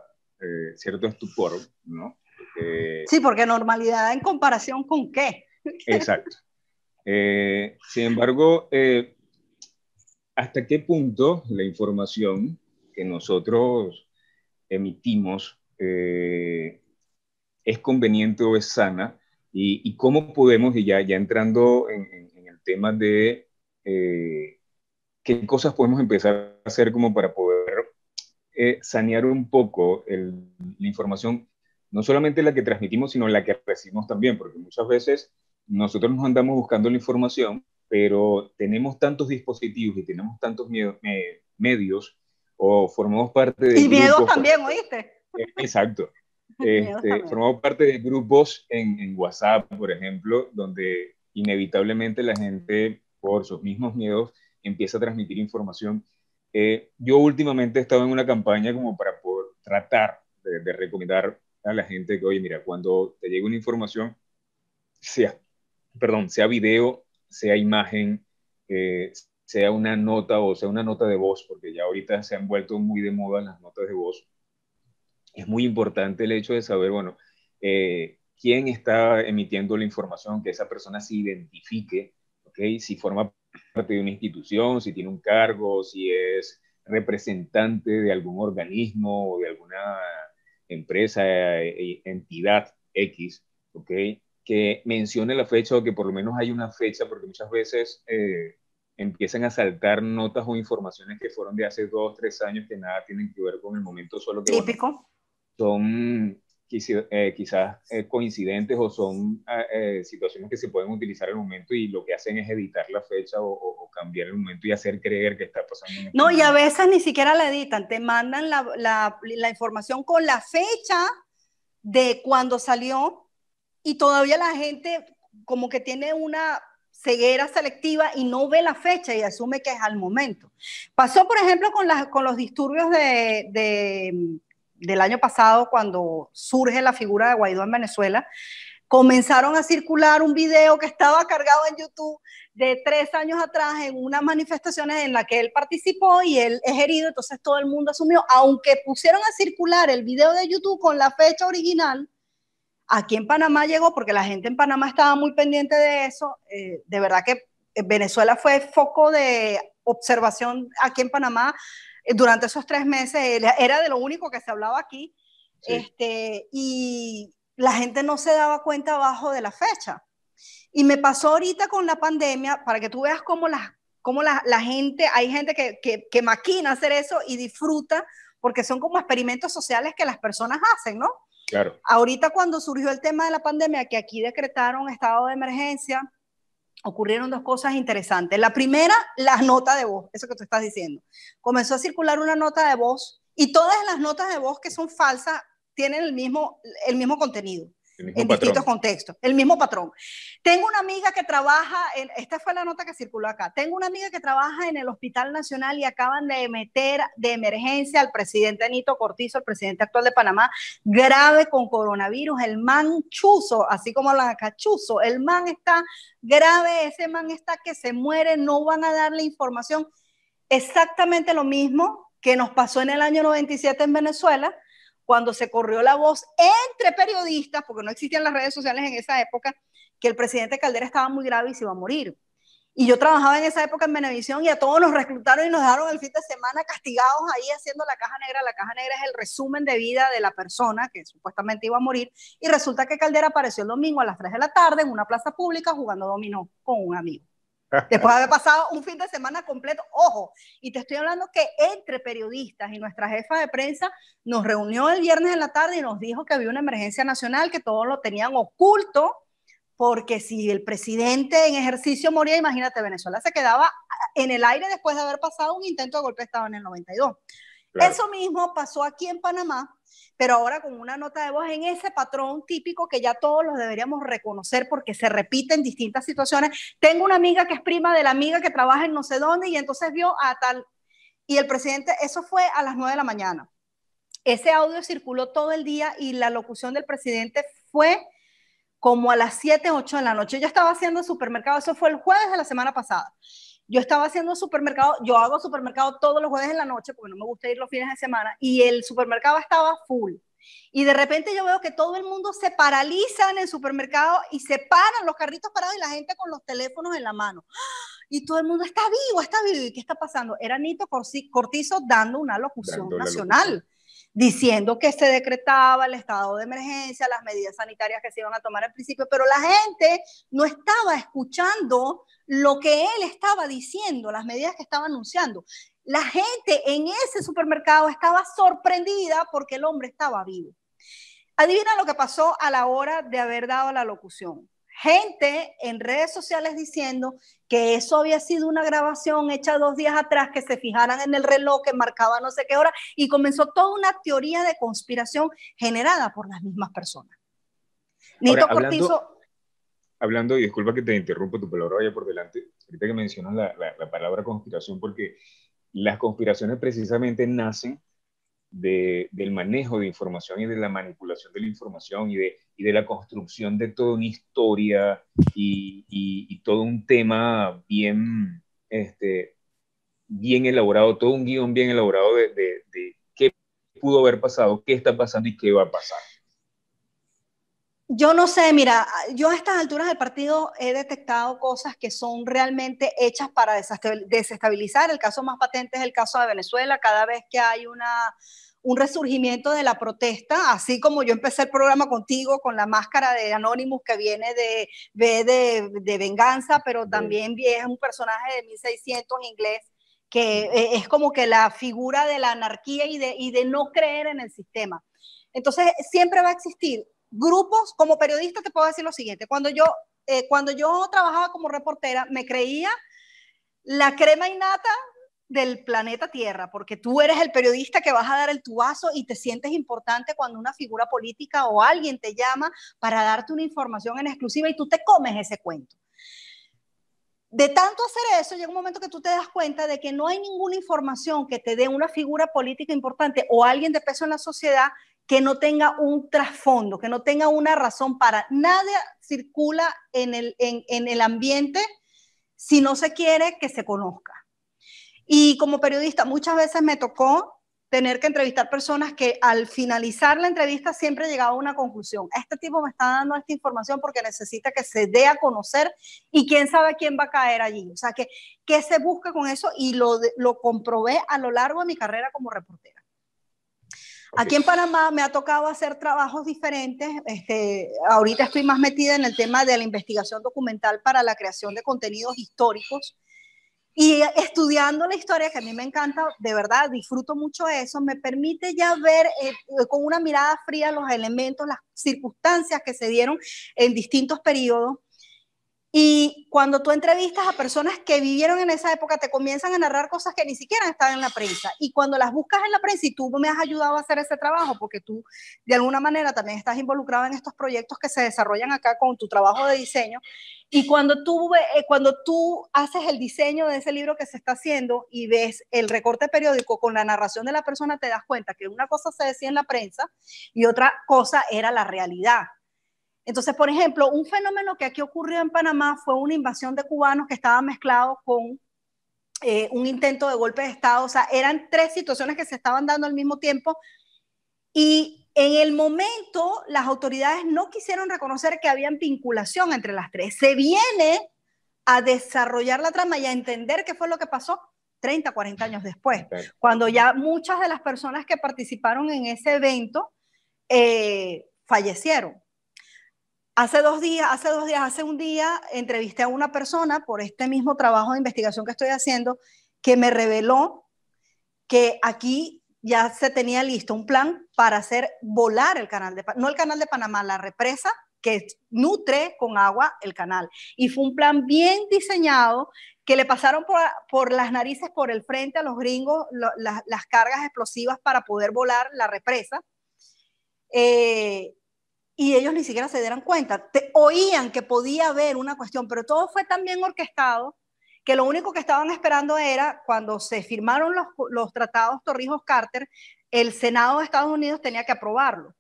estupor, ¿no? Sí, porque normalidad en comparación con qué. Exacto. Sin embargo, ¿hasta qué punto la información que nosotros emitimos es conveniente o es sana? Y cómo podemos, y ya entrando en el tema de qué cosas podemos empezar a hacer como para poder sanear un poco la información, no solamente la que transmitimos, sino la que recibimos también, porque muchas veces nosotros nos andamos buscando la información pero tenemos tantos dispositivos y tenemos tantos medios o formamos parte de y miedos grupos, también, ¿oíste? exacto, Miedos también. formamos parte de grupos en WhatsApp, por ejemplo, donde inevitablemente la gente, por sus mismos miedos, empieza a transmitir información. Yo últimamente he estado en una campaña como para poder tratar de recomendar a la gente que, oye, mira, cuando te llegue una información, sea, perdón, sea video, sea imagen, sea una nota o sea una nota de voz, porque ya ahorita se han vuelto muy de moda las notas de voz. Es muy importante el hecho de saber, bueno, quién está emitiendo la información, que esa persona se identifique, ¿ok? Si forma parte de una institución, si tiene un cargo, si es representante de algún organismo o de alguna empresa, entidad X, ¿ok? Que mencione la fecha o que por lo menos hay una fecha, porque muchas veces empiezan a saltar notas o informaciones que fueron de hace 2, 3 años que nada tienen que ver con el momento, solo que, bueno, Típico. son quizás coincidentes o son situaciones que se pueden utilizar al momento y lo que hacen es editar la fecha o cambiar el momento y hacer creer que está pasando en este No, y a momento. veces ni siquiera la editan, te mandan la información con la fecha de cuando salió y todavía la gente como que tiene una ceguera selectiva y no ve la fecha y asume que es al momento. Pasó, por ejemplo, con los disturbios del año pasado, cuando surge la figura de Guaidó en Venezuela. Comenzaron a circular un video que estaba cargado en YouTube de 3 años atrás en unas manifestaciones en las que él participó y él es herido, entonces todo el mundo asumió, aunque pusieron a circular el video de YouTube con la fecha original, aquí en Panamá llegó, porque la gente en Panamá estaba muy pendiente de eso, de verdad que Venezuela fue foco de observación aquí en Panamá durante esos 3 meses, era de lo único que se hablaba aquí, Sí. y la gente no se daba cuenta abajo de la fecha. Y me pasó ahorita con la pandemia, para que tú veas cómo la gente, hay gente que maquina hacer eso y disfruta, porque son como experimentos sociales que las personas hacen, ¿no? Claro. Ahorita cuando surgió el tema de la pandemia, que aquí decretaron estado de emergencia, ocurrieron dos cosas interesantes. La primera, la nota de voz, eso que tú estás diciendo. Comenzó a circular una nota de voz y todas las notas de voz que son falsas tienen el mismo contenido El mismo en distintos patrón. contextos, el mismo patrón. Tengo una amiga que trabaja, esta fue la nota que circuló acá, tengo una amiga que trabaja en el Hospital Nacional y acaban de meter de emergencia al presidente Nito Cortizo, el presidente actual de Panamá, grave con coronavirus, el man chuzo, así como la cachuzo, el man está grave, ese man está que se muere, no van a darle información. Exactamente lo mismo que nos pasó en el año 97 en Venezuela, cuando se corrió la voz entre periodistas, porque no existían las redes sociales en esa época, que el presidente Caldera estaba muy grave y se iba a morir. Y yo trabajaba en esa época en Venevisión y a todos nos reclutaron y nos dejaron el fin de semana castigados ahí haciendo la caja negra. La caja negra es el resumen de vida de la persona que supuestamente iba a morir. Y resulta que Caldera apareció el domingo a las 3 de la tarde en una plaza pública jugando dominó con un amigo. Después de haber pasado un fin de semana completo, ojo, y te estoy hablando que entre periodistas y nuestra jefa de prensa nos reunió el viernes en la tarde y nos dijo que había una emergencia nacional, que todos lo tenían oculto, porque si el presidente en ejercicio moría, imagínate, Venezuela se quedaba en el aire después de haber pasado un intento de golpe de Estado en el 92. Claro. Eso mismo pasó aquí en Panamá, pero ahora con una nota de voz en ese patrón típico que ya todos los deberíamos reconocer porque se repite en distintas situaciones. Tengo una amiga que es prima de la amiga que trabaja en no sé dónde y entonces vio a tal, y el presidente, eso fue a las 9 de la mañana. Ese audio circuló todo el día y la locución del presidente fue como a las 7, 8 de la noche. Yo estaba haciendo supermercado, eso fue el jueves de la semana pasada. Yo estaba haciendo supermercado, yo hago supermercado todos los jueves en la noche porque no me gusta ir los fines de semana y el supermercado estaba full. Y de repente yo veo que todo el mundo se paraliza en el supermercado y se paran los carritos parados y la gente con los teléfonos en la mano. Y todo el mundo está vivo, está vivo. ¿Y qué está pasando? Era Nito Cortizo dando una locución nacional, diciendo que se decretaba el estado de emergencia, las medidas sanitarias que se iban a tomar al principio, pero la gente no estaba escuchando lo que él estaba diciendo, las medidas que estaba anunciando. La gente en ese supermercado estaba sorprendida porque el hombre estaba vivo. Adivina lo que pasó a la hora de haber dado la locución. gente en redes sociales diciendo que eso había sido una grabación hecha 2 días atrás, que se fijaran en el reloj que marcaba no sé qué hora, y comenzó toda una teoría de conspiración generada por las mismas personas. Ahora, Nito Cortizo. hablando, y disculpa que te interrumpo, tu palabra vaya por delante, ahorita que mencionas la palabra conspiración, porque las conspiraciones precisamente nacen del manejo de información y de la manipulación de la información y de la construcción de toda una historia y todo un tema bien, bien elaborado, todo un guión bien elaborado de qué pudo haber pasado, qué está pasando y qué va a pasar. Yo no sé, mira, yo a estas alturas del partido he detectado cosas que son realmente hechas para desestabilizar. El caso más patente es el caso de Venezuela. Cada vez que hay un resurgimiento de la protesta, así como yo empecé el programa contigo con la máscara de Anonymous que viene de venganza, pero también es un personaje de 1600 inglés que es como que la figura de la anarquía y de no creer en el sistema. Entonces, siempre va a existir grupos. Como periodista te puedo decir lo siguiente: cuando yo trabajaba como reportera, me creía la crema innata del planeta Tierra, porque tú eres el periodista que vas a dar el tubazo y te sientes importante cuando una figura política o alguien te llama para darte una información en exclusiva y tú te comes ese cuento. De tanto hacer eso, llega un momento que tú te das cuenta de que no hay ninguna información que te dé una figura política importante o alguien de peso en la sociedad que no tenga un trasfondo, que no tenga una razón para. Nada circula en el ambiente si no se quiere que se conozca. Y como periodista muchas veces me tocó tener que entrevistar personas que al finalizar la entrevista siempre llegaba a una conclusión: este tipo me está dando esta información porque necesita que se dé a conocer y quién sabe quién va a caer allí. O sea, ¿qué se busca con eso? Y lo comprobé a lo largo de mi carrera como reportera. Aquí en Panamá me ha tocado hacer trabajos diferentes. Ahorita estoy más metida en el tema de la investigación documental para la creación de contenidos históricos. Y estudiando la historia, que a mí me encanta, de verdad, disfruto mucho eso, me permite ya ver con una mirada fría los elementos, las circunstancias que se dieron en distintos periodos. Y cuando tú entrevistas a personas que vivieron en esa época, te comienzan a narrar cosas que ni siquiera estaban en la prensa. Y cuando las buscas en la prensa, y tú me has ayudado a hacer ese trabajo, porque tú de alguna manera también estás involucrado en estos proyectos que se desarrollan acá con tu trabajo de diseño. Y cuando tú haces el diseño de ese libro que se está haciendo y ves el recorte periódico con la narración de la persona, te das cuenta que una cosa se decía en la prensa y otra cosa era la realidad. Entonces, por ejemplo, un fenómeno que aquí ocurrió en Panamá fue una invasión de cubanos que estaba mezclado con un intento de golpe de Estado. O sea, eran 3 situaciones que se estaban dando al mismo tiempo y en el momento las autoridades no quisieron reconocer que había vinculación entre las 3. Se viene a desarrollar la trama y a entender qué fue lo que pasó 30, 40 años después, cuando ya muchas de las personas que participaron en ese evento fallecieron. Hace un día, entrevisté a una persona por este mismo trabajo de investigación que estoy haciendo, que me reveló que aquí ya se tenía listo un plan para hacer volar el canal no el canal de Panamá, la represa que nutre con agua el canal. Y fue un plan bien diseñado que le pasaron por las narices, por el frente a los gringos, las cargas explosivas para poder volar la represa. Y ellos ni siquiera se dieron cuenta. Oían que podía haber una cuestión, pero todo fue tan bien orquestado que lo único que estaban esperando era, cuando se firmaron los tratados Torrijos-Carter, el Senado de Estados Unidos tenía que aprobarlo.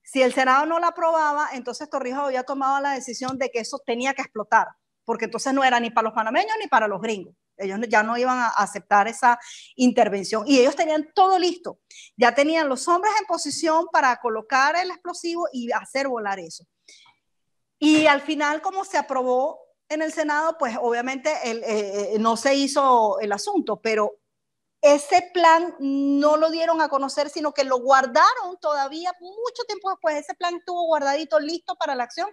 Si el Senado no lo aprobaba, entonces Torrijos había tomado la decisión de que eso tenía que explotar, porque entonces no era ni para los panameños ni para los gringos. Ellos ya no iban a aceptar esa intervención y ellos tenían todo listo. Ya tenían los hombres en posición para colocar el explosivo y hacer volar eso. Y al final, como se aprobó en el Senado, pues obviamente no se hizo el asunto, pero ese plan no lo dieron a conocer, sino que lo guardaron todavía mucho tiempo después. Ese plan estuvo guardadito, listo para la acción,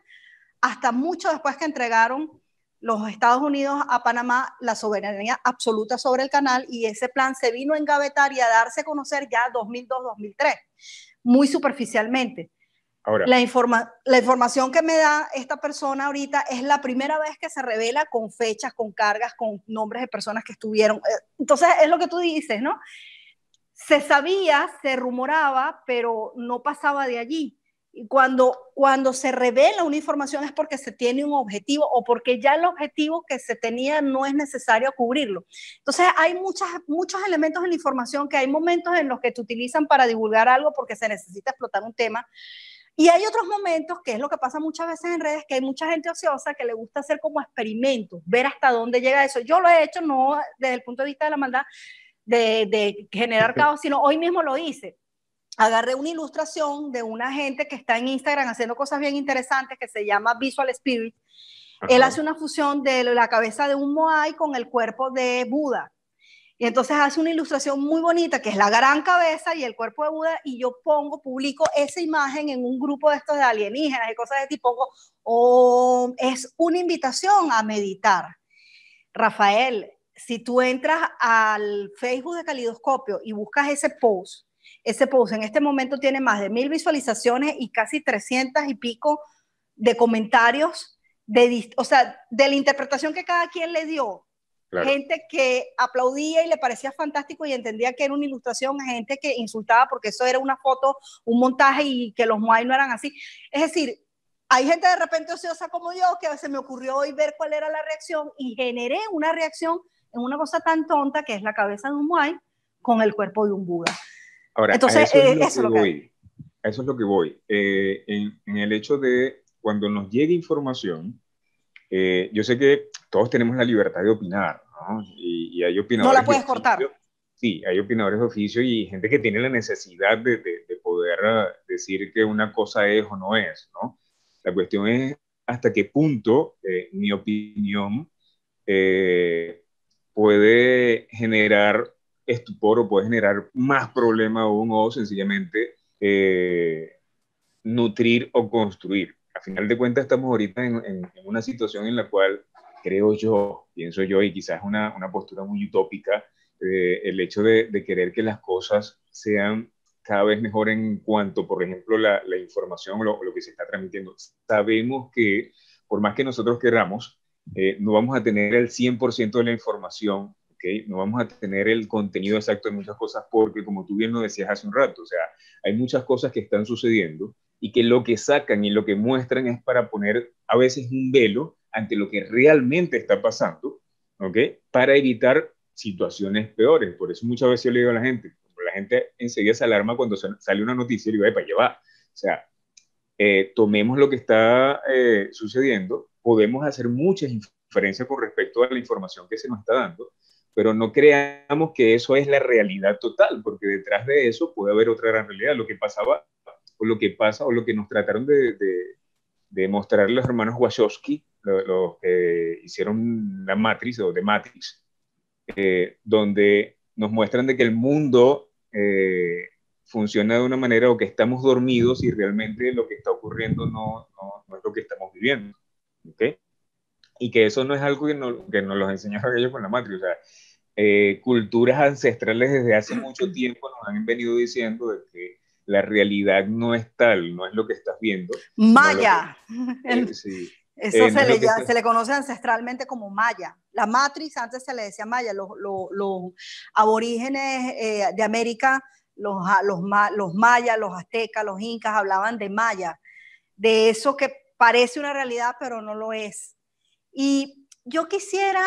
hasta mucho después que entregaron los Estados Unidos a Panamá la soberanía absoluta sobre el canal, y ese plan se vino a engavetar y a darse a conocer ya 2002-2003, muy superficialmente. Ahora, la información que me da esta persona ahorita es la primera vez que se revela con fechas, con cargas, con nombres de personas que estuvieron. Entonces, es lo que tú dices, ¿no? Se sabía, se rumoraba, pero no pasaba de allí. Y cuando se revela una información es porque se tiene un objetivo o porque ya el objetivo que se tenía no es necesario cubrirlo. Entonces hay muchos elementos en la información que hay momentos en los que te utilizan para divulgar algo porque se necesita explotar un tema. Y hay otros momentos, que es lo que pasa muchas veces en redes, que hay mucha gente ociosa que le gusta hacer como experimentos, ver hasta dónde llega eso. Yo lo he hecho no desde el punto de vista de la maldad, de generar caos, sino hoy mismo lo hice. Agarré una ilustración de una gente que está en Instagram haciendo cosas bien interesantes que se llama Visual Spirit. Ajá. Él hace una fusión de la cabeza de un Moai con el cuerpo de Buda. Y entonces hace una ilustración muy bonita, que es la gran cabeza y el cuerpo de Buda, y yo publico esa imagen en un grupo de estos de alienígenas y cosas de tipo, oh, es una invitación a meditar. Rafael, si tú entras al Facebook de Calidoscopio y buscas ese post en este momento tiene más de 1000 visualizaciones y casi 300 y pico de comentarios, o sea, de la interpretación que cada quien le dio. Claro. Gente que aplaudía y le parecía fantástico y entendía que era una ilustración, gente que insultaba porque eso era una foto, un montaje y que los Moai no eran así. Es decir, hay gente de repente ociosa como yo que se me ocurrió hoy ver cuál era la reacción y generé una reacción en una cosa tan tonta que es la cabeza de un Moai con el cuerpo de un Buda. Ahora, entonces, eso es lo que voy. En el hecho de cuando nos llegue información, yo sé que todos tenemos la libertad de opinar, ¿no? Y hay opinadores. No la puedes cortar. Sí, hay opinadores de oficio y gente que tiene la necesidad de poder decir que una cosa es o no es, ¿no? La cuestión es hasta qué punto mi opinión puede generar estupor o puede generar más problema aún o sencillamente nutrir o construir. A final de cuentas estamos ahorita en una situación en la cual creo yo, pienso yo, y quizás una postura muy utópica, el hecho de querer que las cosas sean cada vez mejor en cuanto, por ejemplo, la información o lo que se está transmitiendo. Sabemos que por más que nosotros queramos, no vamos a tener el 100% de la información, ¿okay? No vamos a tener el contenido exacto de muchas cosas porque, como tú bien lo decías hace un rato, o sea, hay muchas cosas que están sucediendo y que lo que sacan y lo que muestran es para poner a veces un velo ante lo que realmente está pasando, ¿ok? Para evitar situaciones peores. Por eso muchas veces yo le digo a la gente enseguida se alarma cuando sale una noticia y digo, para llevar. O sea, tomemos lo que está sucediendo, podemos hacer muchas inferencias con respecto a la información que se nos está dando, pero no creamos que eso es la realidad total, porque detrás de eso puede haber otra gran realidad. Lo que pasaba, o lo que pasa, o lo que nos trataron de mostrar los hermanos Wachowski, los que hicieron la Matrix, o de Matrix, donde nos muestran de que el mundo funciona de una manera o que estamos dormidos y realmente lo que está ocurriendo no es lo que estamos viviendo, ¿okay? Y que eso no es algo que nos los enseñaron ellos con la Matrix, o sea, culturas ancestrales desde hace mucho tiempo nos han venido diciendo de que la realidad no es tal, no es lo que estás viendo. Maya. Sí. Eso se le conoce ancestralmente como Maya. La Matrix antes se le decía Maya. Los aborígenes de América, los mayas, los aztecas, los incas hablaban de Maya, de eso que parece una realidad pero no lo es. Y yo quisiera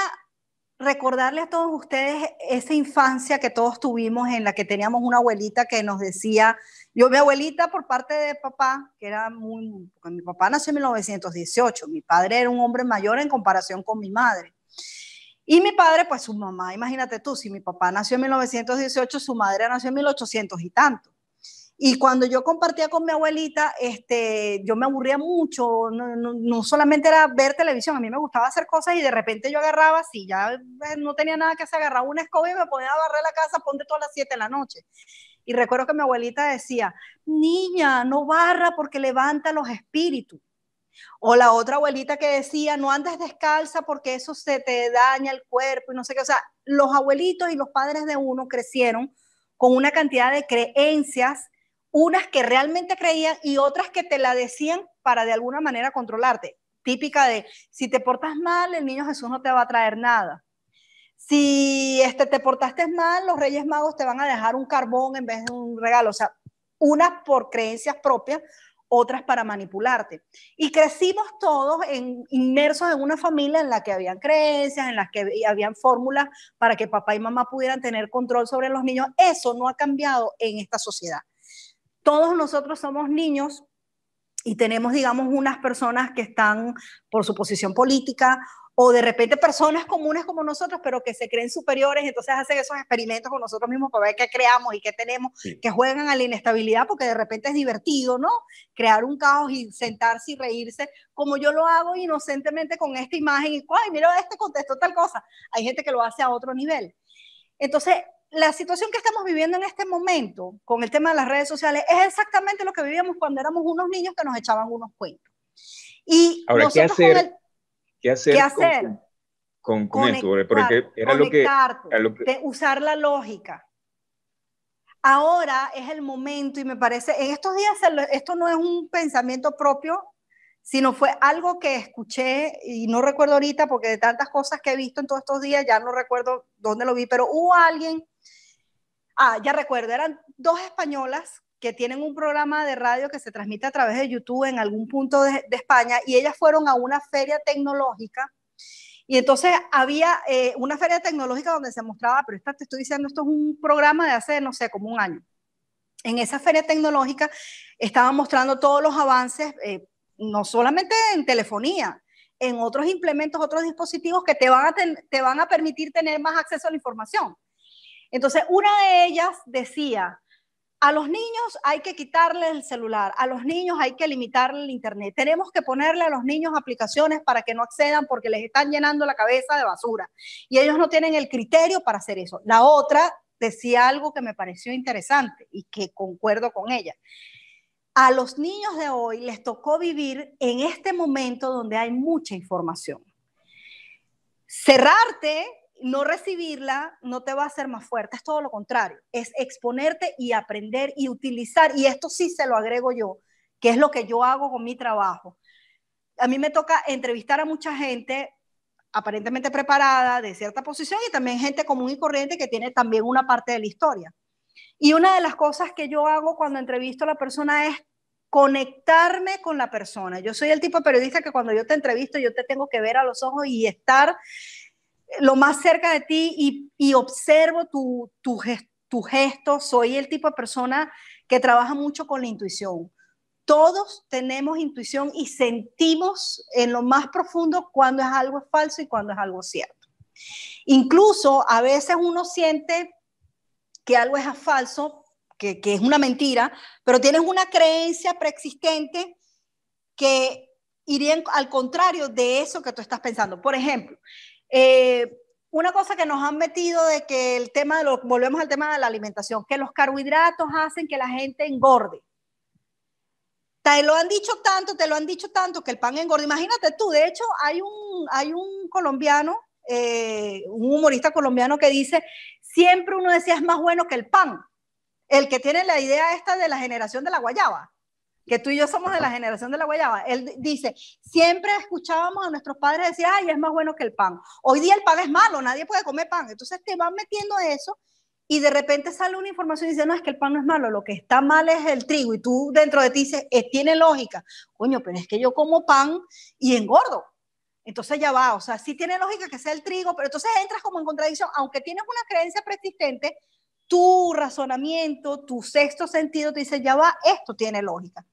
recordarle a todos ustedes esa infancia que todos tuvimos en la que teníamos una abuelita que nos decía, mi abuelita por parte de papá, que era mi papá nació en 1918, mi padre era un hombre mayor en comparación con mi madre. Y mi padre, pues su mamá, imagínate tú, si mi papá nació en 1918, su madre nació en 1800 y tanto. Y cuando yo compartía con mi abuelita, yo me aburría mucho, no solamente era ver televisión, a mí me gustaba hacer cosas y de repente yo agarraba, si ya no tenía nada que hacer, agarraba una escoba y me ponía a barrer la casa, ponte todas las 7 de la noche. Y recuerdo que mi abuelita decía, niña, no barra porque levanta los espíritus. O la otra abuelita que decía, no andes descalza porque eso se te daña el cuerpo y no sé qué. O sea, los abuelitos y los padres de uno crecieron con una cantidad de creencias unas que realmente creían y otras que te la decían para de alguna manera controlarte. Típica de, si te portas mal, el niño Jesús no te va a traer nada. Si te portaste mal, los Reyes Magos te van a dejar un carbón en vez de un regalo. O sea, unas por creencias propias, otras para manipularte. Y crecimos todos inmersos en una familia en la que habían creencias, en las que habían fórmulas para que papá y mamá pudieran tener control sobre los niños. Eso no ha cambiado en esta sociedad. Todos nosotros somos niños y tenemos, digamos, unas personas que están por su posición política o de repente personas comunes como nosotros, pero que se creen superiores, entonces hacen esos experimentos con nosotros mismos para ver qué creamos y qué tenemos, sí, que juegan a la inestabilidad porque de repente es divertido, ¿no? Crear un caos y sentarse y reírse, como yo lo hago inocentemente con esta imagen y, ¡ay, mira, contestó tal cosa! Hay gente que lo hace a otro nivel. Entonces, la situación que estamos viviendo en este momento con el tema de las redes sociales es exactamente lo que vivíamos cuando éramos unos niños que nos echaban unos cuentos. Y ahora, ¿qué hacer? ¿Qué hacer con esto? Porque era lo que... usar la lógica. Ahora es el momento y me parece, en estos días, esto no es un pensamiento propio, sino fue algo que escuché y no recuerdo ahorita porque de tantas cosas que he visto en todos estos días ya no recuerdo dónde lo vi, pero hubo alguien, ya recuerdo, eran dos españolas que tienen un programa de radio que se transmite a través de YouTube en algún punto de España y ellas fueron a una feria tecnológica y entonces había una feria tecnológica donde se mostraba, pero te estoy diciendo, esto es un programa de hace, no sé, como un año. En esa feria tecnológica estaban mostrando todos los avances, no solamente en telefonía, en otros implementos, otros dispositivos que te van a permitir tener más acceso a la información. Entonces, una de ellas decía, a los niños hay que quitarle el celular, a los niños hay que limitarle el internet, tenemos que ponerle a los niños aplicaciones para que no accedan porque les están llenando la cabeza de basura y ellos no tienen el criterio para hacer eso. La otra decía algo que me pareció interesante y que concuerdo con ella. A los niños de hoy les tocó vivir en este momento donde hay mucha información. Cerrarte, no recibirla, no te va a hacer más fuerte, es todo lo contrario, es exponerte y aprender y utilizar, y esto sí se lo agrego yo, que es lo que yo hago con mi trabajo. A mí me toca entrevistar a mucha gente aparentemente preparada, de cierta posición, y también gente común y corriente que tiene también una parte de la historia. Y una de las cosas que yo hago cuando entrevisto a la persona es conectarme con la persona. Yo soy el tipo de periodista que cuando yo te entrevisto, yo te tengo que ver a los ojos y estar lo más cerca de ti y observo tu gesto. Soy el tipo de persona que trabaja mucho con la intuición. Todos tenemos intuición y sentimos en lo más profundo cuando es algo falso y cuando es algo cierto. Incluso a veces uno siente que algo es falso, que es una mentira, pero tienes una creencia preexistente que iría al contrario de eso que tú estás pensando. Por ejemplo, una cosa que nos han metido de que el tema volvemos al tema de la alimentación, que los carbohidratos hacen que la gente engorde. Te lo han dicho tanto que el pan engorda. Imagínate tú, de hecho hay un colombiano, un humorista colombiano que dice, siempre uno decía es más bueno que el pan. El que tiene la idea esta de la generación de la guayaba, que tú y yo somos de la generación de la guayaba. Él dice, siempre escuchábamos a nuestros padres decir, ay, es más bueno que el pan. Hoy día el pan es malo, nadie puede comer pan. Entonces te van metiendo eso y de repente sale una información y dice, no, es que el pan no es malo, lo que está mal es el trigo. Y tú dentro de ti dices, tiene lógica. Coño, pero es que yo como pan y engordo. Entonces ya va, o sea, sí tiene lógica que sea el trigo, pero entonces entras como en contradicción. Aunque tienes una creencia preexistente, tu razonamiento, tu sexto sentido te dice, ya va, esto tiene lógica.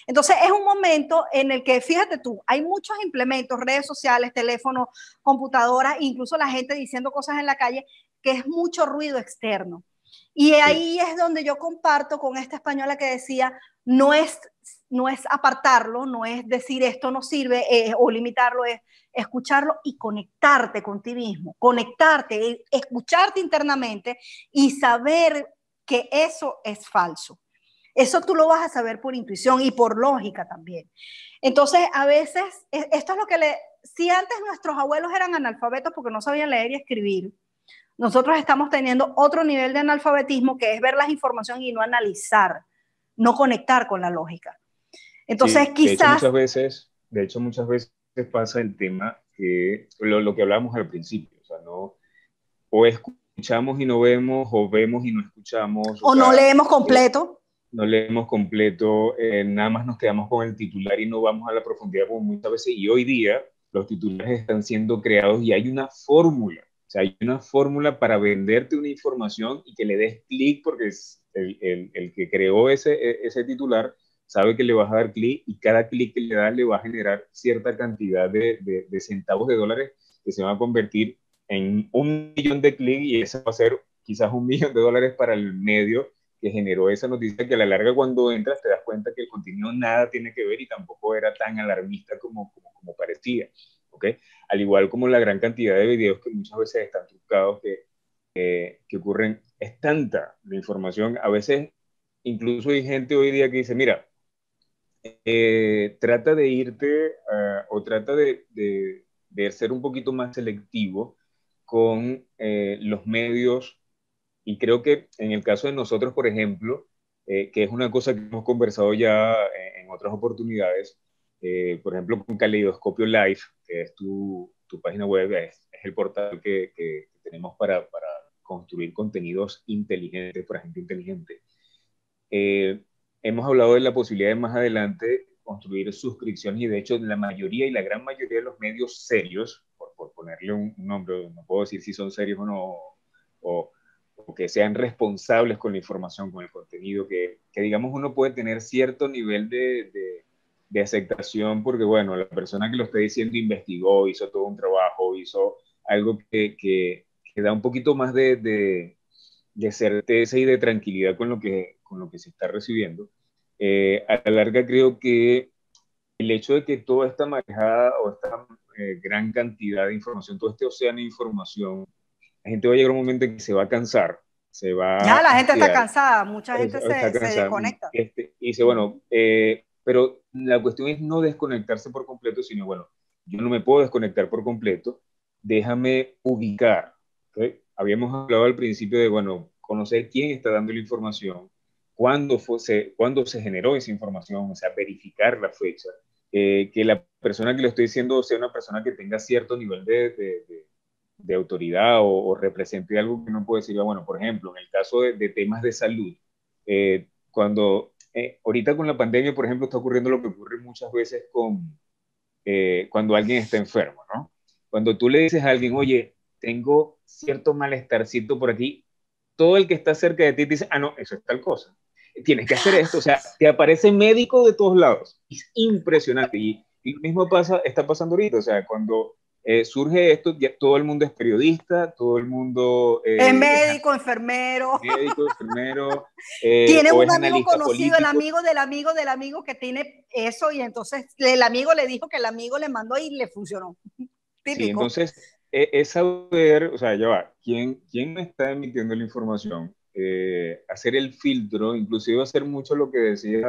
Entonces es un momento en el que, fíjate tú, hay muchos implementos, redes sociales, teléfonos, computadoras, incluso la gente diciendo cosas en la calle, que es mucho ruido externo. Y ahí es donde yo comparto con esta española que decía, no es apartarlo, no es decir esto no sirve o limitarlo, es escucharlo y conectarte con ti mismo, conectarte, escucharte internamente y saber que eso es falso. Eso tú lo vas a saber por intuición y por lógica también. Entonces, a veces, esto es lo que si antes nuestros abuelos eran analfabetos porque no sabían leer y escribir, nosotros estamos teniendo otro nivel de analfabetismo que es ver las informaciones y no analizar. no conectar con la lógica. Entonces, Sí, quizás... de hecho, muchas veces pasa el tema que lo que hablábamos al principio, o sea, no, o escuchamos y no vemos, o vemos y no escuchamos, o O no sea, leemos eh, completo. no leemos completo, nada más nos quedamos con el titular y no vamos a la profundidad como muchas veces. Y hoy día los titulares están siendo creados y hay una fórmula, o sea, hay una fórmula para venderte una información y que le des clic porque es el que creó ese titular sabe que le vas a dar clic y cada clic que le das le va a generar cierta cantidad de centavos de dólares que se van a convertir en 1 millón de clics y eso va a ser quizás 1 millón de dólares para el medio que generó esa noticia que a la larga cuando entras te das cuenta que el contenido nada tiene que ver y tampoco era tan alarmista como parecía, ¿ok? Al igual como la gran cantidad de videos que muchas veces están trucados, que ocurren, es tanta la información, a veces incluso hay gente hoy día que dice, mira, trata de irte o trata de ser un poquito más selectivo con los medios y creo que en el caso de nosotros, por ejemplo, que es una cosa que hemos conversado ya en otras oportunidades, por ejemplo, con Caleidoscopio Live, que es tu página web, es el portal que tenemos para construir contenidos inteligentes para gente inteligente. Eh, Hemos hablado de la posibilidad de más adelante construir suscripciones y de hecho la mayoría y la gran mayoría de los medios serios, por ponerle un nombre, no puedo decir si son serios o no, o, o que sean responsables con la información, con el contenido, que digamos uno puede tener cierto nivel de aceptación porque bueno, la persona que lo está diciendo investigó, hizo todo un trabajo, hizo algo que da un poquito más de certeza y de tranquilidad con lo que se está recibiendo. A la larga creo que el hecho de que toda esta marejada o esta gran cantidad de información, todo este océano de información, la gente va a llegar a un momento en que se va a cansar, se va Ya a la gente está hastiar, cansada, mucha gente está se cansada. desconecta. Y dice, bueno, pero la cuestión es no desconectarse por completo, sino, bueno, yo no me puedo desconectar por completo, déjame ubicar. ¿Okay? Habíamos hablado al principio de, bueno, conocer quién está dando la información, cuándo se generó esa información, o sea, verificar la fecha, que la persona que lo estoy diciendo sea una persona que tenga cierto nivel de autoridad o represente algo que no puede decir, bueno, por ejemplo, en el caso de temas de salud, cuando ahorita con la pandemia, por ejemplo, está ocurriendo lo que ocurre muchas veces cuando alguien está enfermo, ¿no? Cuando tú le dices a alguien, oye, tengo cierto malestarcito por aquí, todo el que está cerca de ti te dice, ah, no, eso es tal cosa. Tienes que hacer esto, o sea, te aparece médico de todos lados. Es impresionante. Y lo mismo está pasando ahorita, o sea, cuando surge esto, ya todo el mundo es periodista, todo el mundo Es es médico, enfermero. médico, enfermero, Tienes o un es amigo analista conocido, el político. amigo del amigo del amigo que tiene eso y entonces el amigo le dijo que el amigo le mandó y le funcionó. Sí, Típico. entonces es saber, o sea, ya va, quién me está emitiendo la información, hacer el filtro, inclusive hacer mucho lo que decía,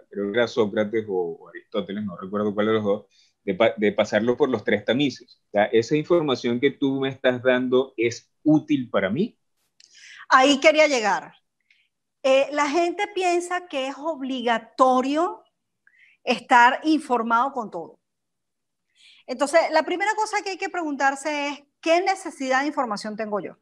creo que era Sócrates o Aristóteles, no recuerdo cuál de los dos, de pasarlo por los tres tamices. O sea, esa información que tú me estás dando es útil para mí. Ahí quería llegar. La gente piensa que es obligatorio estar informado con todo. Entonces, la primera cosa que hay que preguntarse es, ¿qué necesidad de información tengo yo?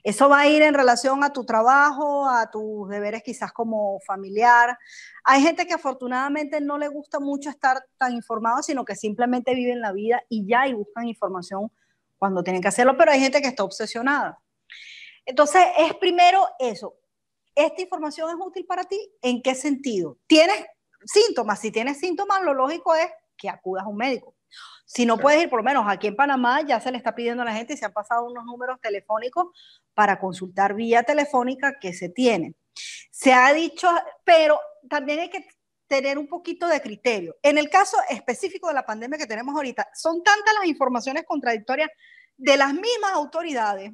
Eso va a ir en relación a tu trabajo, a tus deberes quizás como familiar. Hay gente que afortunadamente no le gusta mucho estar tan informado, sino que simplemente viven la vida y ya y buscan información cuando tienen que hacerlo, pero hay gente que está obsesionada. Entonces, es primero eso. ¿Esta información es útil para ti? ¿En qué sentido? ¿Tienes síntomas? Si tienes síntomas, lo lógico es que acudas a un médico. Si no puedes ir, por lo menos aquí en Panamá ya se le está pidiendo a la gente y se han pasado unos números telefónicos para consultar vía telefónica que se tienen. Se ha dicho, pero también hay que tener un poquito de criterio. En el caso específico de la pandemia que tenemos ahorita, son tantas las informaciones contradictorias de las mismas autoridades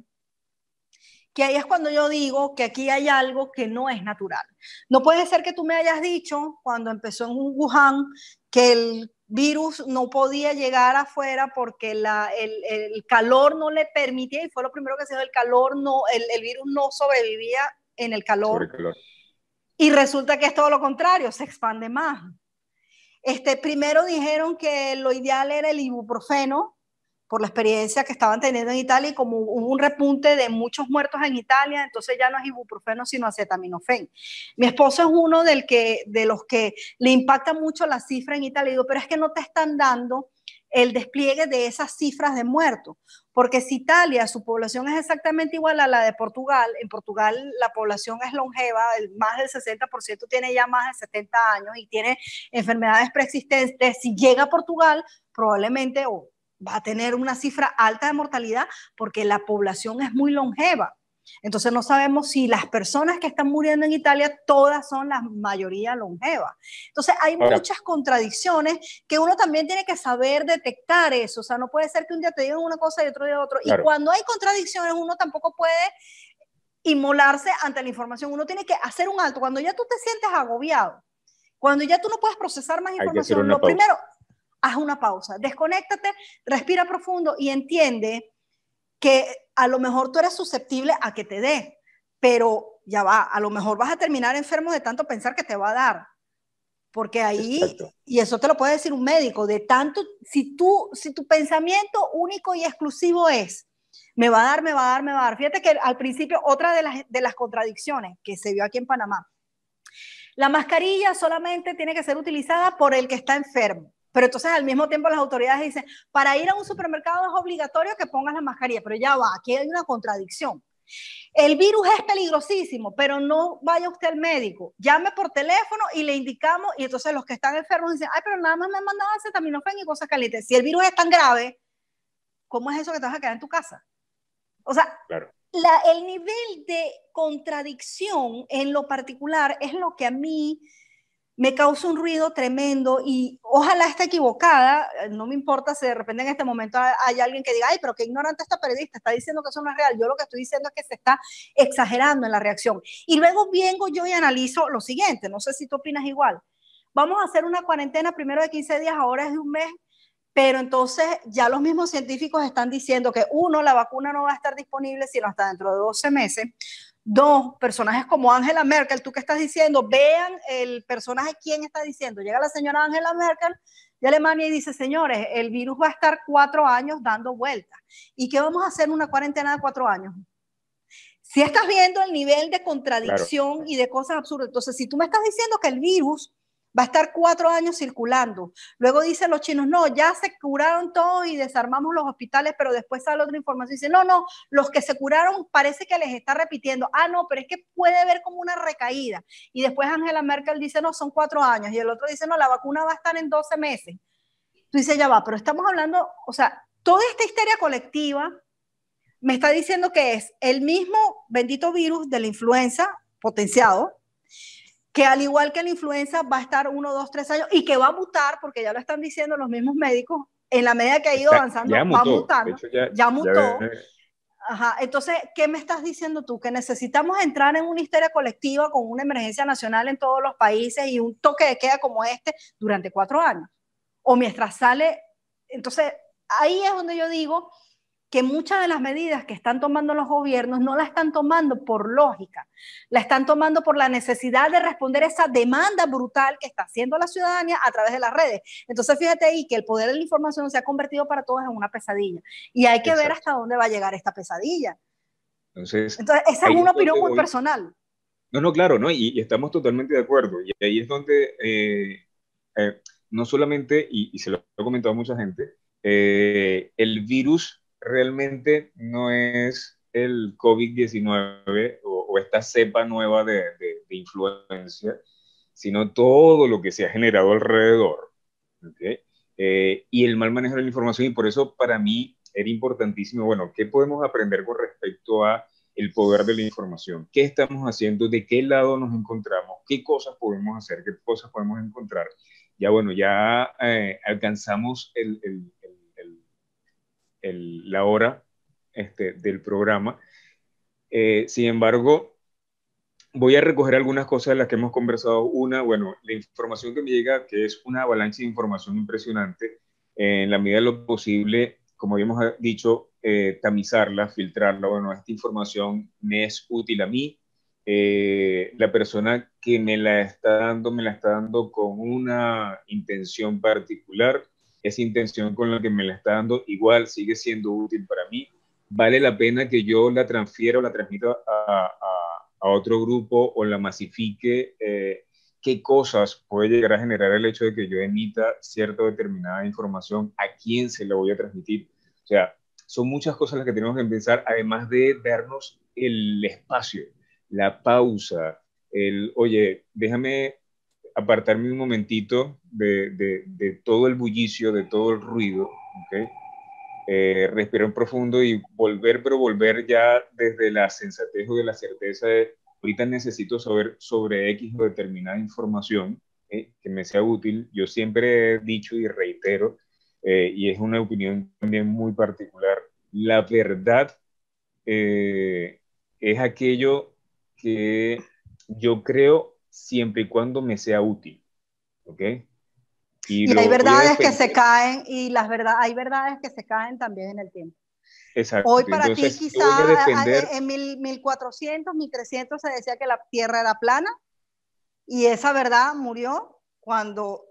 que ahí es cuando yo digo que aquí hay algo que no es natural. No puede ser que tú me hayas dicho cuando empezó en Wuhan que el virus no podía llegar afuera porque el calor no le permitía, y fue lo primero que se dio, el calor no, el virus no sobrevivía en el calor. Sobre calor. Y resulta que es todo lo contrario, se expande más. Primero dijeron que lo ideal era el ibuprofeno, por la experiencia que estaban teniendo en Italia, y como hubo un repunte de muchos muertos en Italia, entonces ya no es ibuprofeno, sino acetaminofén. Mi esposo es uno de los que le impacta mucho la cifra en Italia. Digo, pero es que no te están dando el despliegue de esas cifras de muertos, porque si Italia, su población es exactamente igual a la de Portugal, en Portugal la población es longeva, más del 60% tiene ya más de 70 años y tiene enfermedades preexistentes. Si llega a Portugal, probablemente va a tener una cifra alta de mortalidad porque la población es muy longeva. Entonces no sabemos si las personas que están muriendo en Italia todas son la mayoría longevas. Entonces hay muchas contradicciones que uno también tiene que saber detectar eso. O sea, no puede ser que un día te digan una cosa y otro día otro. Claro. Y cuando hay contradicciones uno tampoco puede inmolarse ante la información. Uno tiene que hacer un alto. Cuando ya tú te sientes agobiado, cuando ya tú no puedes procesar más información, lo primero, haz una pausa, desconéctate, respira profundo y entiende que a lo mejor tú eres susceptible a que te dé, pero ya va, a lo mejor vas a terminar enfermo de tanto pensar que te va a dar, porque ahí, exacto, y eso te lo puede decir un médico, de tanto, si tu pensamiento único y exclusivo es, me va a dar, me va a dar, me va a dar. Fíjate que al principio, otra de las contradicciones que se vio aquí en Panamá, la mascarilla solamente tiene que ser utilizada por el que está enfermo. Pero entonces al mismo tiempo las autoridades dicen, para ir a un supermercado es obligatorio que pongas la mascarilla, pero ya va, aquí hay una contradicción. El virus es peligrosísimo, pero no vaya usted al médico, llame por teléfono y le indicamos, y entonces los que están enfermos dicen, ay, pero nada más me han mandado acetaminofén y cosas calientes. Si el virus es tan grave, ¿cómo es eso que te vas a quedar en tu casa? O sea, claro, el nivel de contradicción en lo particular es lo que a mí me causa un ruido tremendo y ojalá esté equivocada, no me importa si de repente en este momento hay alguien que diga, ay, pero qué ignorante esta periodista, está diciendo que eso no es real. Yo lo que estoy diciendo es que se está exagerando en la reacción. Y luego vengo yo y analizo lo siguiente, no sé si tú opinas igual. Vamos a hacer una cuarentena primero de 15 días, ahora es de un mes, pero entonces ya los mismos científicos están diciendo que uno, la vacuna no va a estar disponible sino hasta dentro de 12 meses. Dos, personajes como Angela Merkel, tú que estás diciendo, vean el personaje, quién está diciendo. Llega la señora Angela Merkel de Alemania y dice, señores, el virus va a estar 4 años dando vueltas. ¿Y qué vamos a hacer en una cuarentena de 4 años? Si estás viendo el nivel de contradicción, claro, y de cosas absurdas, entonces si tú me estás diciendo que el virus va a estar 4 años circulando. Luego dicen los chinos, no, ya se curaron todos y desarmamos los hospitales, pero después sale otra información y dice, no, no, los que se curaron parece que les está repitiendo. Ah, no, pero es que puede haber como una recaída. Y después Angela Merkel dice, no, son 4 años. Y el otro dice, no, la vacuna va a estar en 12 meses. Tú dices, ya va, pero estamos hablando, o sea, toda esta histeria colectiva me está diciendo que es el mismo bendito virus de la influenza potenciado, que al igual que la influenza va a estar 1, 2, 3 años y que va a mutar, porque ya lo están diciendo los mismos médicos, en la medida que ha ido avanzando, va mutando, de hecho, ya mutó. Ajá. Entonces, ¿qué me estás diciendo tú? Que necesitamos entrar en una histeria colectiva con una emergencia nacional en todos los países y un toque de queda como este durante 4 años. O mientras sale, entonces ahí es donde yo digo que muchas de las medidas que están tomando los gobiernos no la están tomando por lógica, la están tomando por la necesidad de responder a esa demanda brutal que está haciendo la ciudadanía a través de las redes. Entonces, fíjate ahí que el poder de la información se ha convertido para todos en una pesadilla y hay que ver hasta dónde va a llegar esta pesadilla. Entonces esa es una opinión muy personal. No, no, claro, ¿no? Y estamos totalmente de acuerdo. Y ahí es donde no solamente, y se lo he comentado a mucha gente, el virus realmente no es el COVID-19 o esta cepa nueva de influencia, sino todo lo que se ha generado alrededor. ¿Okay? Y el mal manejo de la información, y por eso para mí era importantísimo, bueno, ¿qué podemos aprender con respecto a el poder de la información? ¿Qué estamos haciendo? ¿De qué lado nos encontramos? ¿Qué cosas podemos hacer? ¿Qué cosas podemos encontrar? Ya bueno, ya alcanzamos la hora del programa. Sin embargo, voy a recoger algunas cosas de las que hemos conversado. Una, bueno, la información que me llega, que es una avalancha de información impresionante, en la medida de lo posible, como habíamos dicho, tamizarla, filtrarla. Bueno, esta información me es útil a mí, la persona que me la está dando con una intención particular, esa intención con la que me la está dando igual sigue siendo útil para mí, vale la pena que yo la transfiera o la transmita a otro grupo o la masifique, qué cosas puede llegar a generar el hecho de que yo emita cierta determinada información, a quién se la voy a transmitir. O sea, son muchas cosas las que tenemos que pensar, además de darnos el espacio, la pausa, oye, déjame apartarme un momentito de todo el bullicio, de todo el ruido, ¿ok? Respirar profundo y volver, pero volver ya desde la sensatez o de la certeza de ahorita necesito saber sobre X o determinada información, que me sea útil. Yo siempre he dicho y reitero, y es una opinión también muy particular, la verdad es aquello que yo creo siempre y cuando me sea útil, ¿ok? Y Y hay lo voy a verdades que se defender. caen y hay verdades que se caen también en el tiempo. Exacto. Hoy para ti Entonces, yo voy a quizá defender. en 1400, 1300 se decía que la Tierra era plana y esa verdad murió cuando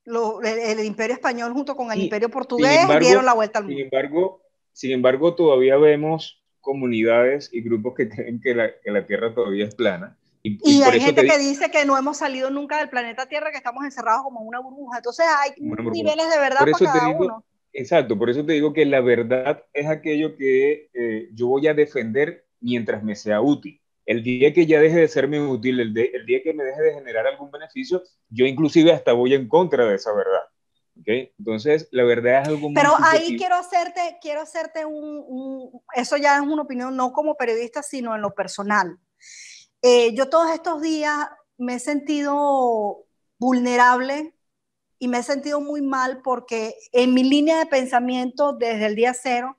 el Imperio Español junto con el Y, Imperio sin Portugués dieron la embargo, vuelta al sin mundo. embargo, sin embargo, todavía vemos comunidades y grupos que creen que la Tierra todavía es plana. Y Y por hay eso te gente que digo, dice que no hemos salido nunca del planeta Tierra, que estamos encerrados como una burbuja. Entonces hay bueno, niveles de verdad por para eso te cada digo, uno. exacto, por eso te digo que la verdad es aquello que yo voy a defender mientras me sea útil. El día que ya deje de serme útil, el día que me deje de generar algún beneficio, yo inclusive hasta voy en contra de esa verdad. ¿Okay? Entonces, la verdad es algo muy Pero ahí subjetivo. quiero hacerte eso ya es una opinión no como periodista, sino en lo personal. Yo todos estos días me he sentido vulnerable y me he sentido muy mal porque en mi línea de pensamiento desde el día cero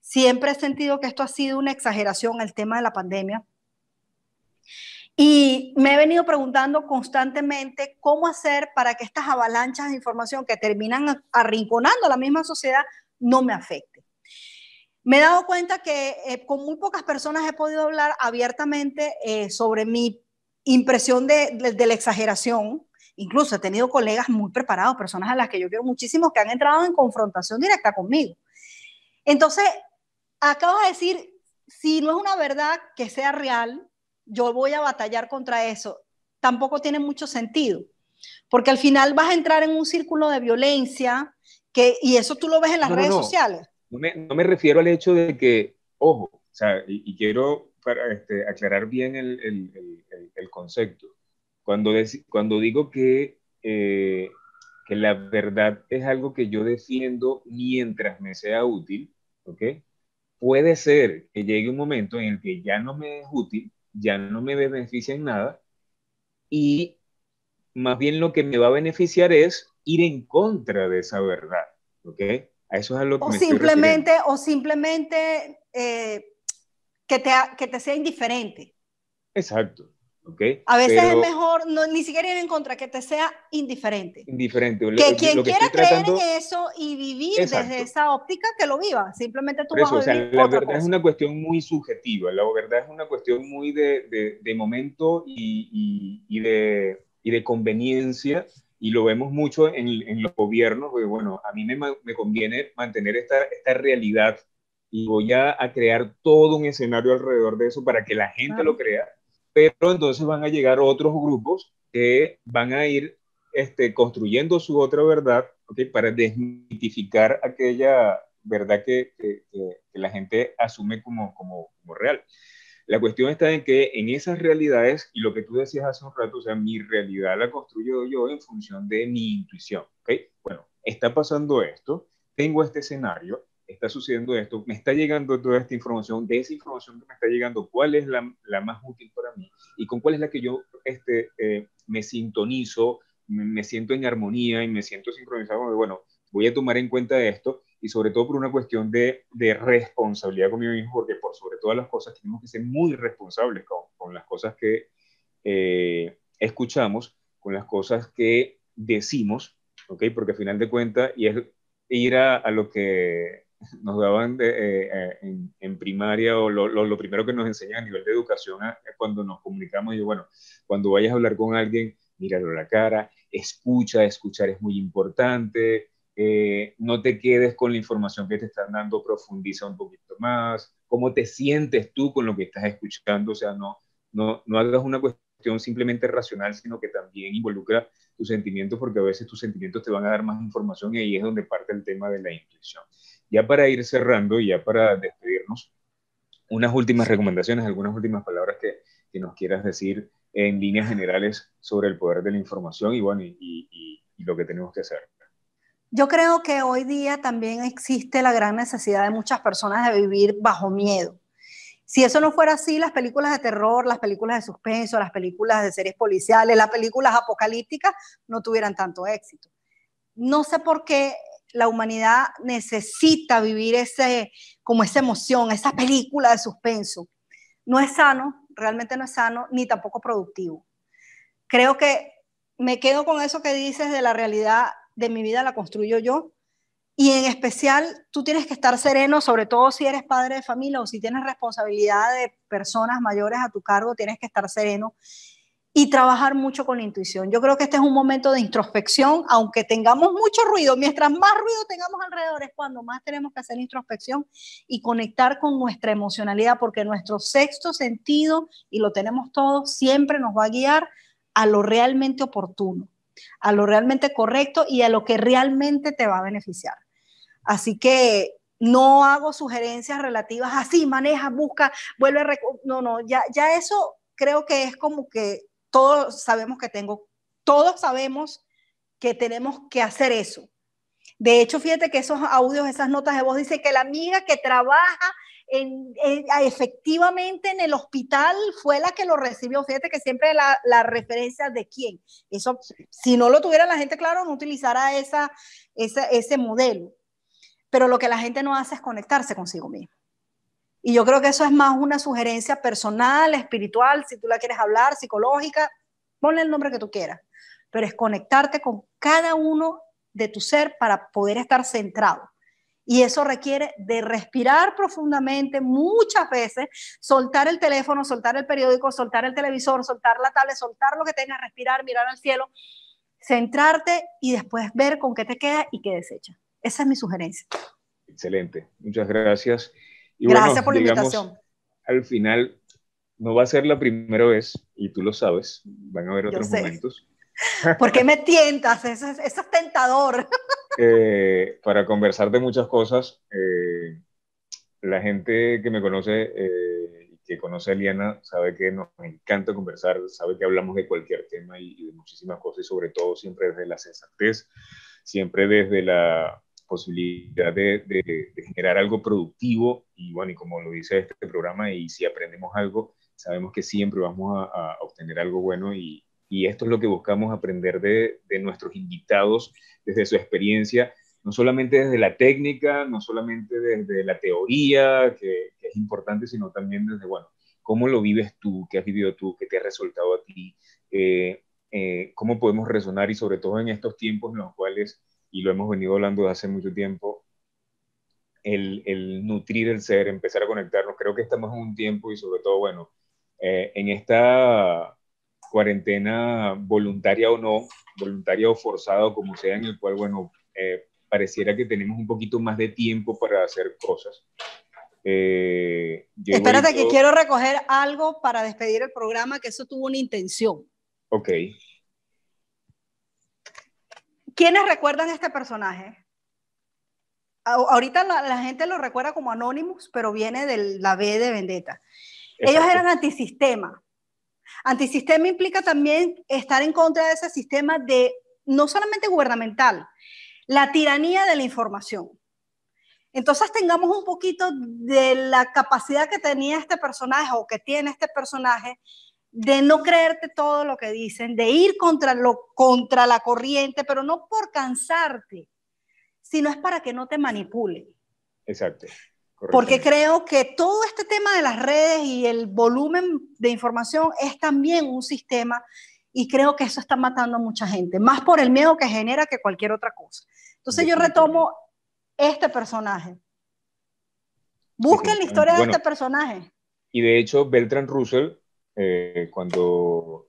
siempre he sentido que esto ha sido una exageración, el tema de la pandemia. Y me he venido preguntando constantemente cómo hacer para que estas avalanchas de información que terminan arrinconando a la misma sociedad no me afecten. Me he dado cuenta que con muy pocas personas he podido hablar abiertamente sobre mi impresión de la exageración. Incluso he tenido colegas muy preparados, personas a las que yo quiero muchísimo, que han entrado en confrontación directa conmigo. Entonces, acabas de decir, si no es una verdad que sea real, yo voy a batallar contra eso. Tampoco tiene mucho sentido, porque al final vas a entrar en un círculo de violencia y eso tú lo ves en las No, no, redes no. sociales. No me refiero al hecho de que, ojo, o sea, y quiero aclarar bien el concepto. Cuando digo que la verdad es algo que yo defiendo mientras me sea útil, ¿ok? Puede ser que llegue un momento en el que ya no me es útil, ya no me beneficia en nada, y más bien lo que me va a beneficiar es ir en contra de esa verdad, ¿ok? A eso es a lo que me estoy refiriendo. O simplemente que te sea indiferente. Exacto, ¿ok? A veces es Pero mejor no, ni siquiera ir en contra, que te sea indiferente. indiferente. Que quien Lo que quiera estoy creer tratando, en eso y vivir desde exacto. esa óptica, que lo viva. Simplemente tú Por vas eso, a o sea, vivir la otra verdad es cosa. una cuestión muy subjetiva, la verdad es una cuestión muy de momento y de conveniencia, y lo vemos mucho en los gobiernos, porque bueno, a mí me conviene mantener esta realidad y voy a crear todo un escenario alrededor de eso para que la gente lo Claro. crea, pero entonces van a llegar otros grupos que van a ir construyendo su otra verdad, ¿okay? Para desmitificar aquella verdad que la gente asume como real. La cuestión está en que en esas realidades, y lo que tú decías hace un rato, o sea, mi realidad la construyo yo en función de mi intuición, ¿ok? Bueno, está pasando esto, tengo este escenario, está sucediendo esto, me está llegando toda esta información, de esa información que me está llegando, ¿cuál es la más útil para mí? Y con cuál es la que yo me sintonizo, me siento en armonía y me siento sincronizado, bueno, voy a tomar en cuenta esto y sobre todo por una cuestión de responsabilidad conmigo mismo, porque por sobre todas las cosas tenemos que ser muy responsables con las cosas que escuchamos, con las cosas que decimos, ¿ok? Porque al final de cuentas, y es ir a lo que nos daban en primaria, o lo primero que nos enseñan a nivel de educación es cuando nos comunicamos, y bueno, cuando vayas a hablar con alguien, míralo a la cara, escucha, escuchar es muy importante, no te quedes con la información que te están dando, profundiza un poquito más, cómo te sientes tú con lo que estás escuchando, o sea, no hagas una cuestión simplemente racional, sino que también involucra tus sentimientos, porque a veces tus sentimientos te van a dar más información, y ahí es donde parte el tema de la intuición. Ya para ir cerrando y ya para despedirnos, unas últimas recomendaciones, algunas últimas palabras que nos quieras decir en líneas generales sobre el poder de la información, y bueno, y lo que tenemos que hacer. Yo creo que hoy día también existe la gran necesidad de muchas personas de vivir bajo miedo. Si eso no fuera así, las películas de terror, las películas de suspenso, las películas de series policiales, las películas apocalípticas no tuvieran tanto éxito. No sé por qué la humanidad necesita vivir como esa emoción, esa película de suspenso. No es sano, realmente no es sano, ni tampoco productivo. Creo que me quedo con eso que dices de la realidad de mi vida, la construyo yo. Y en especial, tú tienes que estar sereno, sobre todo si eres padre de familia o si tienes responsabilidad de personas mayores a tu cargo, tienes que estar sereno y trabajar mucho con la intuición. Yo creo que este es un momento de introspección, aunque tengamos mucho ruido. Mientras más ruido tengamos alrededor es cuando más tenemos que hacer introspección y conectar con nuestra emocionalidad, porque nuestro sexto sentido, y lo tenemos todos, siempre nos va a guiar a lo realmente oportuno, a lo realmente correcto y a lo que realmente te va a beneficiar. Así que no hago sugerencias relativas así, maneja, busca, vuelve, no, ya eso creo que es como que todos sabemos que tenemos que hacer eso. De hecho, fíjate que esos audios, esas notas de voz, dice que la amiga que trabaja efectivamente en el hospital fue la que lo recibió. Fíjate que siempre la referencia de quién. Eso, si no lo tuviera la gente, claro, no utilizara ese modelo. Pero lo que la gente no hace es conectarse consigo mismo. Y yo creo que eso es más una sugerencia personal, espiritual, si tú la quieres hablar, psicológica, ponle el nombre que tú quieras. Pero es conectarte con cada uno de tu ser para poder estar centrado. Y eso requiere de respirar profundamente muchas veces, soltar el teléfono, soltar el periódico, soltar el televisor, soltar la tablet, soltar lo que tengas, respirar, mirar al cielo, centrarte y después ver con qué te queda y qué desechas. Esa es mi sugerencia. Excelente, muchas gracias. Y bueno, Gracias por la llegamos invitación. al final. No va a ser la primera vez, y tú lo sabes, van a haber Yo otros sé. momentos. ¿Por qué me tientas? Eso es tentador. Para conversar de muchas cosas. La gente que me conoce y que conoce a Eliana sabe que nos encanta conversar, sabe que hablamos de cualquier tema y de muchísimas cosas, y sobre todo siempre desde la sensatez, siempre desde la posibilidad de generar algo productivo. Y bueno, y como lo dice este programa, y si aprendemos algo, sabemos que siempre vamos a obtener algo bueno, y esto es lo que buscamos aprender de nuestros invitados, desde su experiencia, no solamente desde la técnica, no solamente desde la teoría, que es importante, sino también desde, bueno, cómo lo vives tú, qué has vivido tú, qué te ha resultado a ti, cómo podemos resonar, y sobre todo en estos tiempos en los cuales, y lo hemos venido hablando desde hace mucho tiempo, el nutrir el ser, empezar a conectarnos. Creo que estamos en un tiempo, y sobre todo, bueno, en esta cuarentena voluntaria o no, voluntaria o forzada, o como sea, en el cual, bueno, pareciera que tenemos un poquito más de tiempo para hacer cosas. Yo he Espérate que vuelto... quiero recoger algo para despedir el programa, que eso tuvo una intención. Ok. ¿Quiénes recuerdan este personaje? Ahorita la gente lo recuerda como Anonymous, pero viene de la B de Vendetta. Ellos Exacto. eran antisistema. Antisistema implica también estar en contra de ese sistema no solamente gubernamental, la tiranía de la información. Entonces tengamos un poquito de la capacidad que tenía este personaje, o que tiene este personaje, de no creerte todo lo que dicen, de ir contra la corriente, pero no por cansarte, sino es para que no te manipulen. Exacto. Porque creo que todo este tema de las redes y el volumen de información es también un sistema, y creo que eso está matando a mucha gente, más por el miedo que genera que cualquier otra cosa. Entonces yo retomo este personaje. Busquen la historia de este personaje. Y de hecho, Bertrand Russell, cuando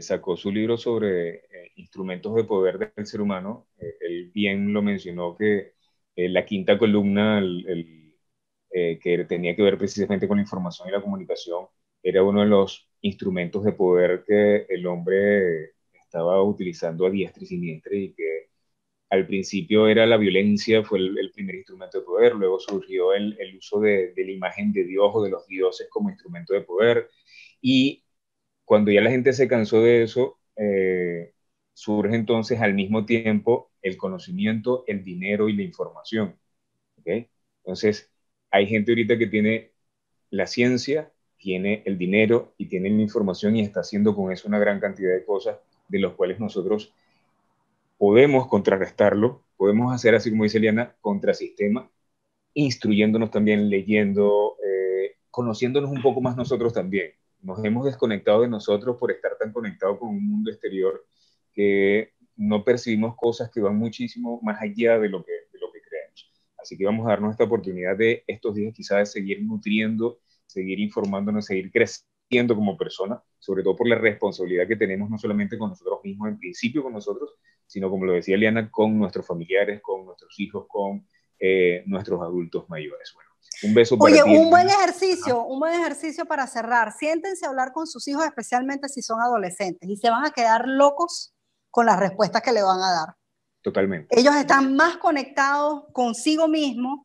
sacó su libro sobre instrumentos de poder del ser humano, él bien lo mencionó que la quinta columna, que tenía que ver precisamente con la información y la comunicación, era uno de los instrumentos de poder que el hombre estaba utilizando a diestra y siniestra, y que al principio era la violencia, fue el primer instrumento de poder, luego surgió el uso de la imagen de Dios o de los dioses como instrumento de poder, y cuando ya la gente se cansó de eso, surge entonces al mismo tiempo el conocimiento, el dinero y la información. ¿Okay? Entonces, hay gente ahorita que tiene la ciencia, tiene el dinero y tiene la información y está haciendo con eso una gran cantidad de cosas de los cuales nosotros podemos contrarrestarlo, podemos hacer, así como dice Eliana, contrasistema, instruyéndonos también, leyendo, conociéndonos un poco más nosotros también. Nos hemos desconectado de nosotros por estar tan conectados con un mundo exterior que no percibimos cosas que van muchísimo más allá de lo que creemos. Así que vamos a darnos esta oportunidad de estos días quizás de seguir nutriendo, seguir informándonos, seguir creciendo como persona, sobre todo por la responsabilidad que tenemos no solamente con nosotros mismos, en principio con nosotros, sino como lo decía Eliana, con nuestros familiares, con nuestros hijos, con nuestros adultos mayores. Bueno, un beso para ti. Oye, un buen ejercicio para cerrar. Siéntense a hablar con sus hijos, especialmente si son adolescentes, y se van a quedar locos con las respuestas que le van a dar. Totalmente. Ellos están más conectados consigo mismos,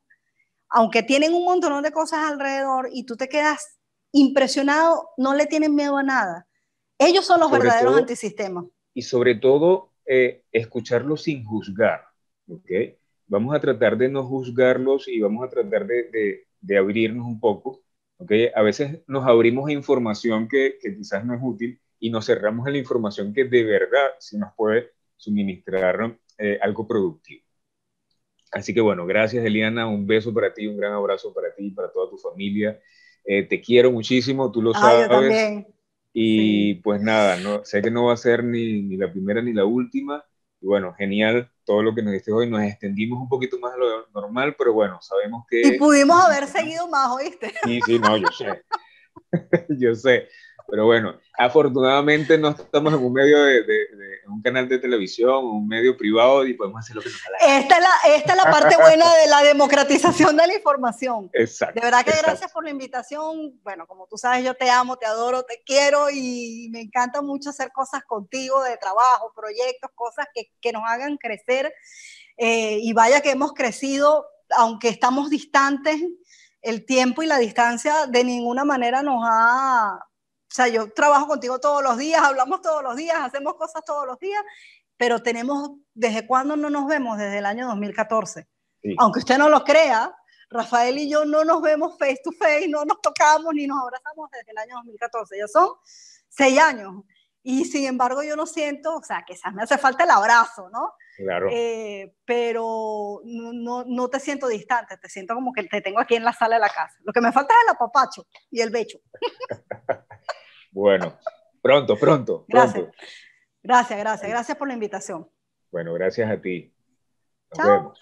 aunque tienen un montón de cosas alrededor, y tú te quedas impresionado, no le tienen miedo a nada. Ellos son los verdaderos antisistemas. Y sobre todo, escucharlos sin juzgar, ¿ok? Vamos a tratar de no juzgarlos y vamos a tratar de abrirnos un poco, ¿ok? A veces nos abrimos a información que quizás no es útil y nos cerramos a la información que de verdad sí nos puede suministrar algo productivo. Así que bueno, gracias Eliana, un beso para ti, un gran abrazo para ti y para toda tu familia. Te quiero muchísimo, tú lo sabes. Yo también. Y pues nada, no, sé que no va a ser ni la primera ni la última. Y bueno, genial todo lo que nos diste hoy. Nos extendimos un poquito más de lo normal, pero bueno, sabemos que... Y pudimos haber seguido más, ¿oíste? Sí, no, yo sé. Yo sé. Pero bueno, afortunadamente no estamos en un medio de un canal de televisión, un medio privado, y podemos hacer lo que nos da la gana. Esta es la parte buena de la democratización de la información. Exacto. De verdad que gracias por la invitación. Bueno, como tú sabes, yo te amo, te adoro, te quiero, y me encanta mucho hacer cosas contigo, de trabajo, proyectos, cosas que nos hagan crecer. Y vaya que hemos crecido, aunque estamos distantes, el tiempo y la distancia de ninguna manera nos ha... O sea, yo trabajo contigo todos los días, hablamos todos los días, hacemos cosas todos los días, pero tenemos, ¿desde cuándo no nos vemos? Desde el año 2014. Sí. Aunque usted no lo crea, Rafael y yo no nos vemos face to face, no nos tocamos ni nos abrazamos desde el año 2014. Ya son 6 años. Y sin embargo yo no siento, o sea, quizás me hace falta el abrazo, ¿no? Claro. Pero no te siento distante, te siento como que te tengo aquí en la sala de la casa. Lo que me falta es el apapacho y el becho. Bueno, pronto. Gracias por la invitación. Bueno, gracias a ti. Nos vemos.